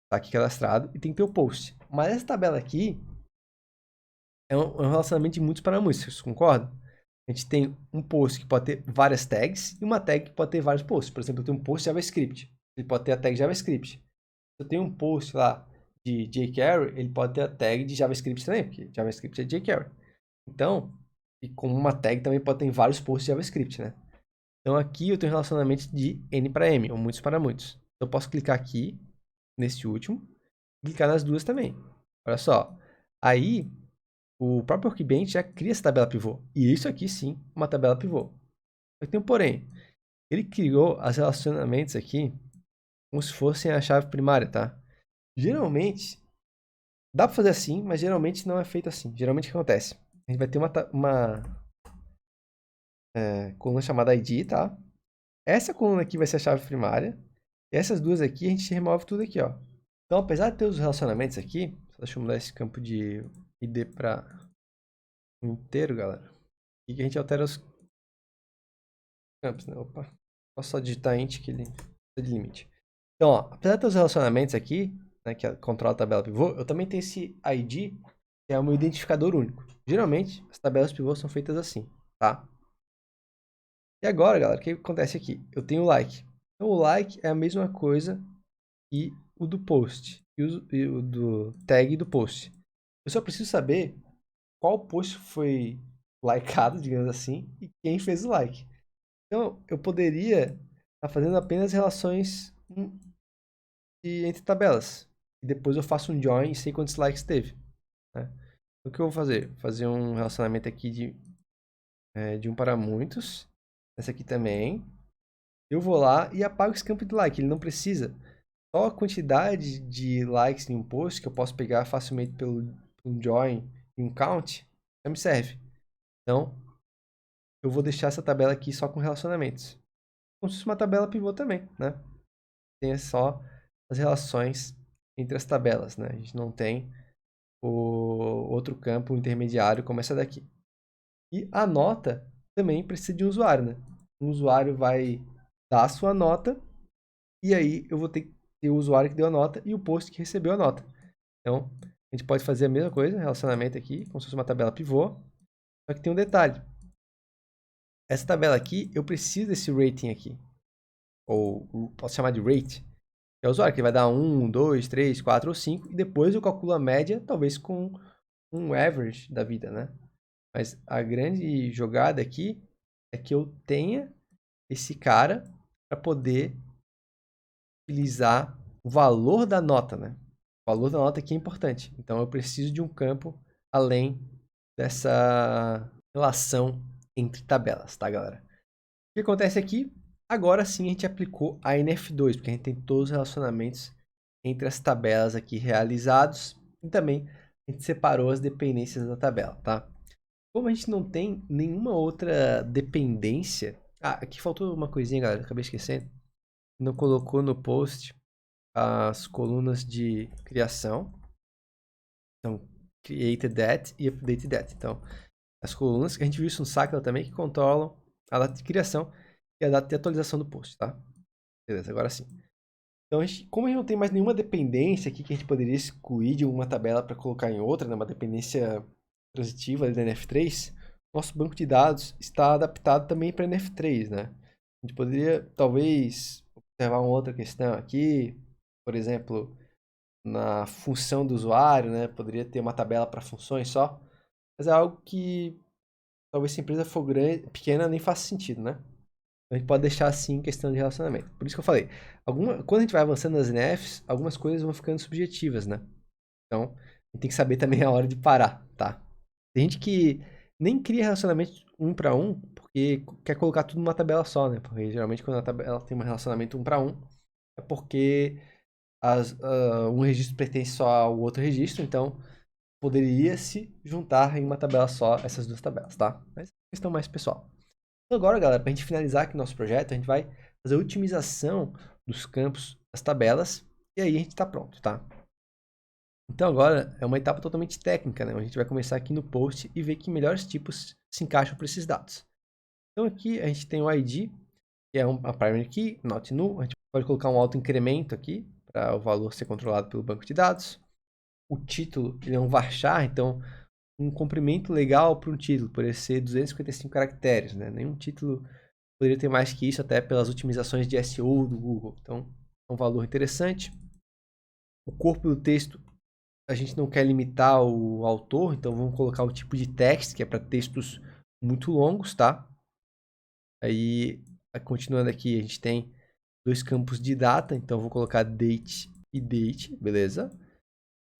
tá aqui cadastrado, e tem que ter o post. Mas essa tabela aqui é um relacionamento de muitos para muitos, vocês concordam? A gente tem um post que pode ter várias tags e uma tag que pode ter vários posts. Por exemplo, eu tenho um post JavaScript, ele pode ter a tag JavaScript. Se eu tenho um post lá de jQuery, ele pode ter a tag de JavaScript também, porque JavaScript é jQuery. Então, e como uma tag também pode ter vários posts de JavaScript, né? Então aqui eu tenho um relacionamento de N para M, ou muitos para muitos. Então, eu posso clicar aqui, nesse último, e clicar nas duas também. Olha só. Aí, o próprio Workbench já cria essa tabela pivô. E isso aqui sim, uma tabela pivô. Só que tem um porém. Ele criou os relacionamentos aqui como se fossem a chave primária, tá? Geralmente, dá para fazer assim, mas geralmente não é feito assim. Geralmente o que acontece? A gente vai ter uma coluna chamada ID, tá? Essa coluna aqui vai ser a chave primária. E essas duas aqui, a gente remove tudo aqui, ó. Então, apesar de ter os relacionamentos aqui, deixa eu mudar esse campo de ID para inteiro, galera. E que a gente altera os campos, né? Opa. Posso só digitar int que ele precisa de limite. Então, ó, apesar de ter os relacionamentos aqui, né, que controla a tabela pivô, eu também tenho esse ID, que é o meu identificador único. Geralmente, as tabelas pivô são feitas assim, tá? E agora, galera, o que acontece aqui? Eu tenho o like. Então, o like é a mesma coisa que o do post e o do tag do post. Eu só preciso saber qual post foi likeado, digamos assim, e quem fez o like. Então, eu poderia estar fazendo apenas relações entre tabelas. E depois eu faço um join e sei quantos likes teve, né? O que eu vou fazer? Fazer um relacionamento aqui de um para muitos. Essa aqui também. Eu vou lá e apago esse campo de like. Ele não precisa. Só a quantidade de likes em um post que eu posso pegar facilmente pelo um join e um count já me serve. Então, eu vou deixar essa tabela aqui só com relacionamentos. Como se fosse uma tabela pivô também, né? Tem só as relações entre as tabelas, né? A gente não tem o outro campo intermediário como essa daqui. E a nota também precisa de um usuário, né? Um usuário vai dar a sua nota e aí eu vou ter que ter o usuário que deu a nota e o post que recebeu a nota. Então, a gente pode fazer a mesma coisa, relacionamento aqui, como se fosse uma tabela pivô, só que tem um detalhe. Essa tabela aqui, eu preciso desse rating aqui, ou posso chamar de rate, que é o usuário que vai dar 1, 2, 3, 4 ou 5, e depois eu calculo a média, talvez com um average da vida, né? Mas a grande jogada aqui é que eu tenha esse cara para poder utilizar o valor da nota, né? O valor da nota aqui é importante. Então, eu preciso de um campo além dessa relação entre tabelas, tá, galera? O que acontece aqui? Agora sim a gente aplicou a NF2, porque a gente tem todos os relacionamentos entre as tabelas aqui realizados e também a gente separou as dependências da tabela, tá? Como a gente não tem nenhuma outra dependência... Ah, aqui faltou uma coisinha, galera, acabei esquecendo. não colocou no post as colunas de criação. Então, created that e updated that. Então, as colunas que a gente viu isso no Sakla também, que controlam a data de criação e a data de atualização do post, tá? Beleza, agora sim. Então, como a gente não tem mais nenhuma dependência aqui que a gente poderia excluir de uma tabela para colocar em outra, né, uma dependência transitiva da NF3, nosso banco de dados está adaptado também para NF3, né? A gente poderia, talvez, observar uma outra questão aqui, por exemplo, na função do usuário, né? Poderia ter uma tabela para funções só, mas é algo que talvez se a empresa for grande, pequena nem faça sentido, né? A gente pode deixar assim em questão de relacionamento. Por isso que eu falei, quando a gente vai avançando nas NFs, algumas coisas vão ficando subjetivas, né? Então, a gente tem que saber também a hora de parar, tá? Tem gente que nem cria relacionamento um para um, porque quer colocar tudo numa tabela só, né? Porque geralmente quando a tabela tem um relacionamento um para um, é porque um registro pertence só ao outro registro, então poderia se juntar em uma tabela só essas duas tabelas, tá? Mas é questão mais pessoal. Então agora, galera, para a gente finalizar aqui nosso projeto, a gente vai fazer a otimização dos campos das tabelas e aí a gente está pronto, tá? Então agora é uma etapa totalmente técnica, né? A gente vai começar aqui no post e ver que melhores tipos se encaixam para esses dados. Então aqui a gente tem o ID, que é a primary key, not null. A gente pode colocar um auto-incremento aqui para o valor ser controlado pelo banco de dados. O título, ele é um varchar, então um comprimento legal para um título, poderia ser 255 caracteres, né? Nenhum título poderia ter mais que isso, até pelas otimizações de SEO do Google. Então, é um valor interessante. O corpo do texto, a gente não quer limitar o autor, então vamos colocar o tipo de text, que é para textos muito longos, tá? Aí, continuando aqui, a gente tem dois campos de data, então vou colocar date e date, beleza?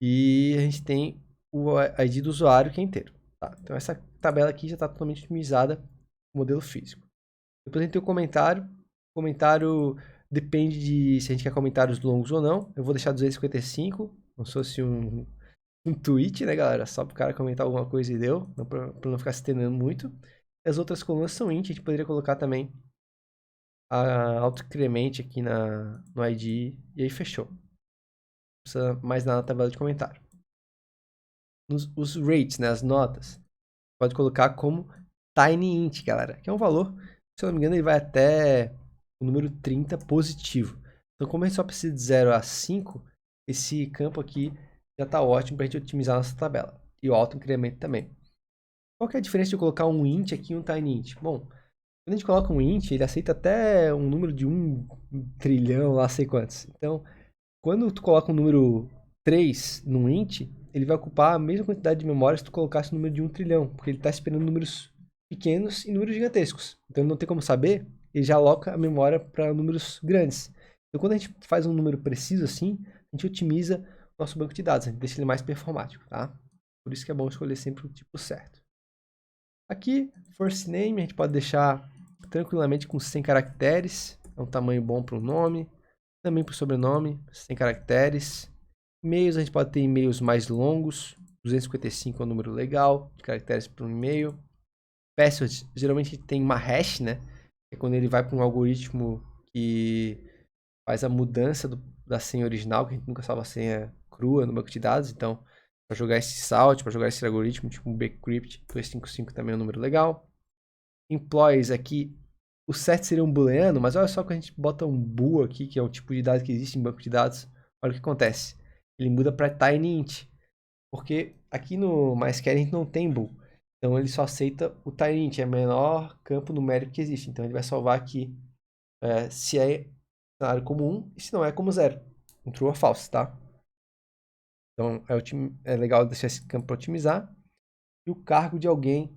E a gente tem o ID do usuário, que é inteiro. Tá? Então, essa tabela aqui já está totalmente otimizada no modelo físico. Depois a gente tem o comentário. O comentário depende de se a gente quer comentários longos ou não. Eu vou deixar 255, como se fosse um tweet, né, galera? Só para o cara comentar alguma coisa e deu, para não ficar se estendendo muito. As outras colunas são int, a gente poderia colocar também a auto-increment aqui no ID e aí fechou. Não precisa mais nada na tabela de comentário. Os rates, né, as notas, pode colocar como tinyInt, galera, que é um valor, se eu não me engano, ele vai até o número 30 positivo. Então, como a gente só precisa de 0 a 5, esse campo aqui já está ótimo para a gente otimizar a nossa tabela. E o auto-incremento também. Qual que é a diferença de eu colocar um int aqui e um tinyInt? Bom, quando a gente coloca um int, ele aceita até um número de 1 trilhão, lá sei quantos. Então, quando tu coloca um número 3 num int, ele vai ocupar a mesma quantidade de memória se tu colocasse o número de 1 trilhão, porque ele está esperando números pequenos e números gigantescos. Então não tem como saber, ele já aloca a memória para números grandes. Então quando a gente faz um número preciso assim, a gente otimiza o nosso banco de dados, a gente deixa ele mais performático, tá? Por isso que é bom escolher sempre o tipo certo. Aqui, first name, a gente pode deixar tranquilamente com 100 caracteres, é um tamanho bom para o nome. Também para o sobrenome, 100 caracteres. E-mails, a gente pode ter e-mails mais longos. 255 é um número legal de caracteres para um e-mail. Passwords, geralmente tem uma hash, né? Que é quando ele vai para um algoritmo que faz a mudança da senha original, que a gente nunca salva a senha crua no banco de dados. Então, para jogar esse salt, para jogar esse algoritmo, tipo um bcrypt, 255 também é um número legal. Employees aqui, o set seria um booleano, mas olha só que a gente bota um bool aqui, que é um tipo de dado que existe em banco de dados. Olha o que acontece. Ele muda para tinyInt. Porque aqui no MySQL a gente não tem bool. Então ele só aceita o tinyInt, é o menor campo numérico que existe. Então ele vai salvar aqui se é cenário como 1 e se não é como 0. Um true ou false, tá? Então é legal deixar esse campo para otimizar. E o cargo de alguém,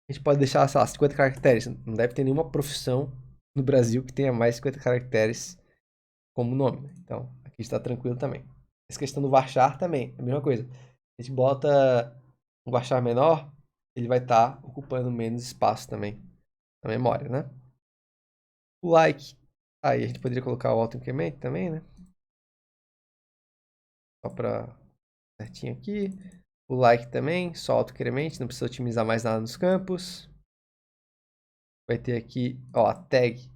a gente pode deixar, sei lá, 50 caracteres. Não deve ter nenhuma profissão no Brasil que tenha mais 50 caracteres como nome, né? Então, aqui está tranquilo também. Essa questão do varchar também, é a mesma coisa. A gente bota um varchar menor, ele vai estar ocupando menos espaço também na memória, né? O like, aí a gente poderia colocar o auto-increment também, né? Só para certinho aqui. O like também, só auto-increment, não precisa otimizar mais nada nos campos. Vai ter aqui, ó, a tag.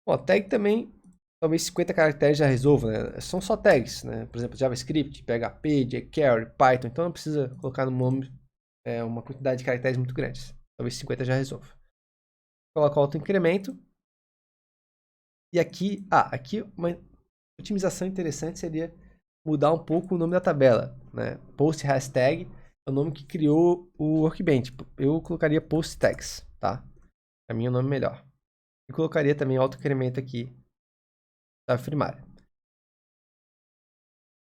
Bom, a tag também talvez 50 caracteres já resolva, né? São só tags, né? Por exemplo, JavaScript, PHP, jQuery, Python. Então não precisa colocar no nome uma quantidade de caracteres muito grandes. Talvez 50 já resolva. Coloca o auto-incremento. E aqui uma otimização interessante seria mudar um pouco o nome da tabela, né? Post hashtag é o nome que criou o Workbench. Eu colocaria post tags, tá? Para mim é o nome melhor. E colocaria também auto-incremento aqui da primária.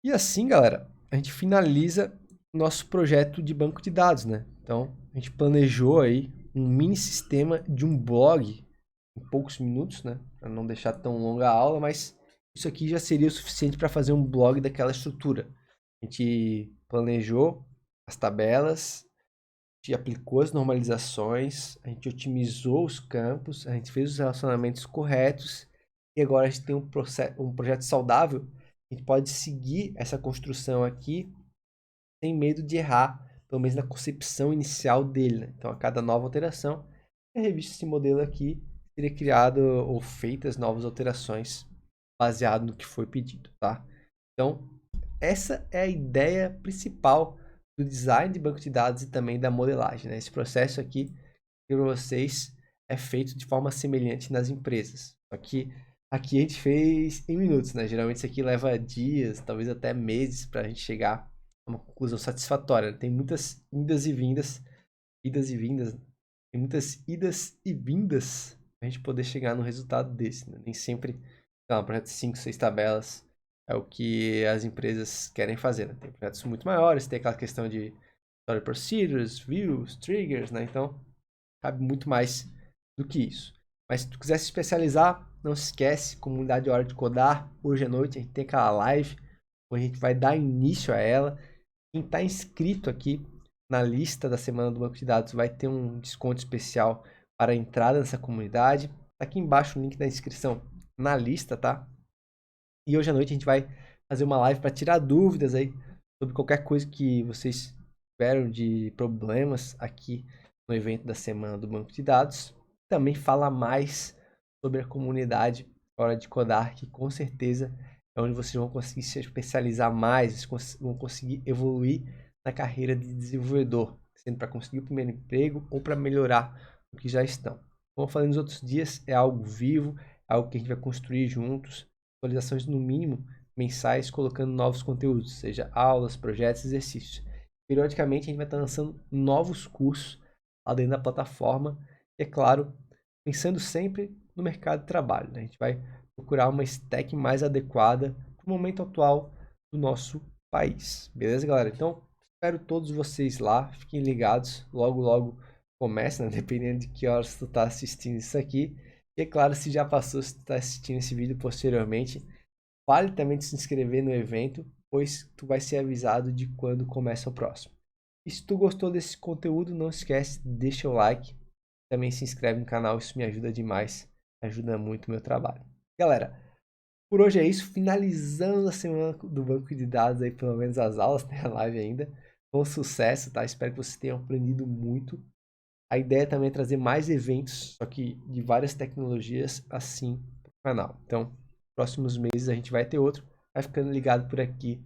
E assim, galera, a gente finaliza o nosso projeto de banco de dados, né? Então, a gente planejou aí um mini sistema de um blog em poucos minutos, né? Para não deixar tão longa a aula, mas isso aqui já seria o suficiente para fazer um blog daquela estrutura. A gente planejou as tabelas, a gente aplicou as normalizações, a gente otimizou os campos, a gente fez os relacionamentos corretos e agora a gente tem um projeto saudável. A gente pode seguir essa construção aqui sem medo de errar, pelo menos na concepção inicial dele, né? Então, a cada nova alteração, é revisto esse modelo aqui, seria criado ou feitas novas alterações baseado no que foi pedido, tá? Então, essa é a ideia principal do design de banco de dados e também da modelagem, né? Esse processo aqui, para vocês, é feito de forma semelhante nas empresas. Só que aqui a gente fez em minutos, né? Geralmente isso aqui leva dias, talvez até meses para a gente chegar a uma conclusão satisfatória. Tem muitas idas e vindas, tem muitas idas e vindas para a gente poder chegar no resultado desse, né? Nem sempre, sei lá, um projeto de 5, 6 tabelas é o que as empresas querem fazer, né? Tem projetos muito maiores, tem aquela questão de story procedures, views, triggers, né? Então, cabe muito mais do que isso. Mas se tu quiser se especializar, não se esquece, comunidade Hora de Codar, hoje à noite a gente tem aquela live, onde a gente vai dar início a ela. Quem está inscrito aqui na lista da Semana do Banco de Dados vai ter um desconto especial para a entrada nessa comunidade. Tá aqui embaixo o link da inscrição na lista, tá? E hoje à noite a gente vai fazer uma live para tirar dúvidas aí sobre qualquer coisa que vocês tiveram de problemas aqui no evento da Semana do Banco de Dados. Também fala mais sobre a comunidade Hora de Codar, que com certeza é onde vocês vão conseguir se especializar mais, vão conseguir evoluir na carreira de desenvolvedor, sendo para conseguir o primeiro emprego ou para melhorar o que já estão. Como eu falei nos outros dias, é algo vivo, é algo que a gente vai construir juntos, atualizações no mínimo mensais, colocando novos conteúdos, seja aulas, projetos, exercícios. Periodicamente a gente vai estar lançando novos cursos lá dentro da plataforma e, é claro, pensando sempre no mercado de trabalho, né? A gente vai procurar uma stack mais adequada para o momento atual do nosso país. Beleza, galera? Então, espero todos vocês lá. Fiquem ligados. Logo, logo começa, né? Dependendo de que horas tu tá assistindo isso aqui. E, é claro, se já passou, se tu tá assistindo esse vídeo posteriormente, vale também de se inscrever no evento, pois tu vai ser avisado de quando começa o próximo. E se tu gostou desse conteúdo, não esquece, deixa o like. Também se inscreve no canal, isso me ajuda demais. Ajuda muito o meu trabalho. Galera, por hoje é isso. Finalizando a semana do banco de dados aí, pelo menos as aulas, tem a live ainda. Com sucesso, tá? Espero que vocês tenham aprendido muito. A ideia também é trazer mais eventos, só que de várias tecnologias, assim, para o canal. Então, próximos meses a gente vai ter outro. Vai ficando ligado por aqui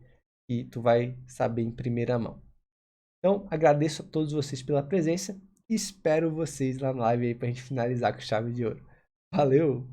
e tu vai saber em primeira mão. Então, agradeço a todos vocês pela presença e espero vocês lá na live aí pra gente finalizar com chave de ouro. Valeu!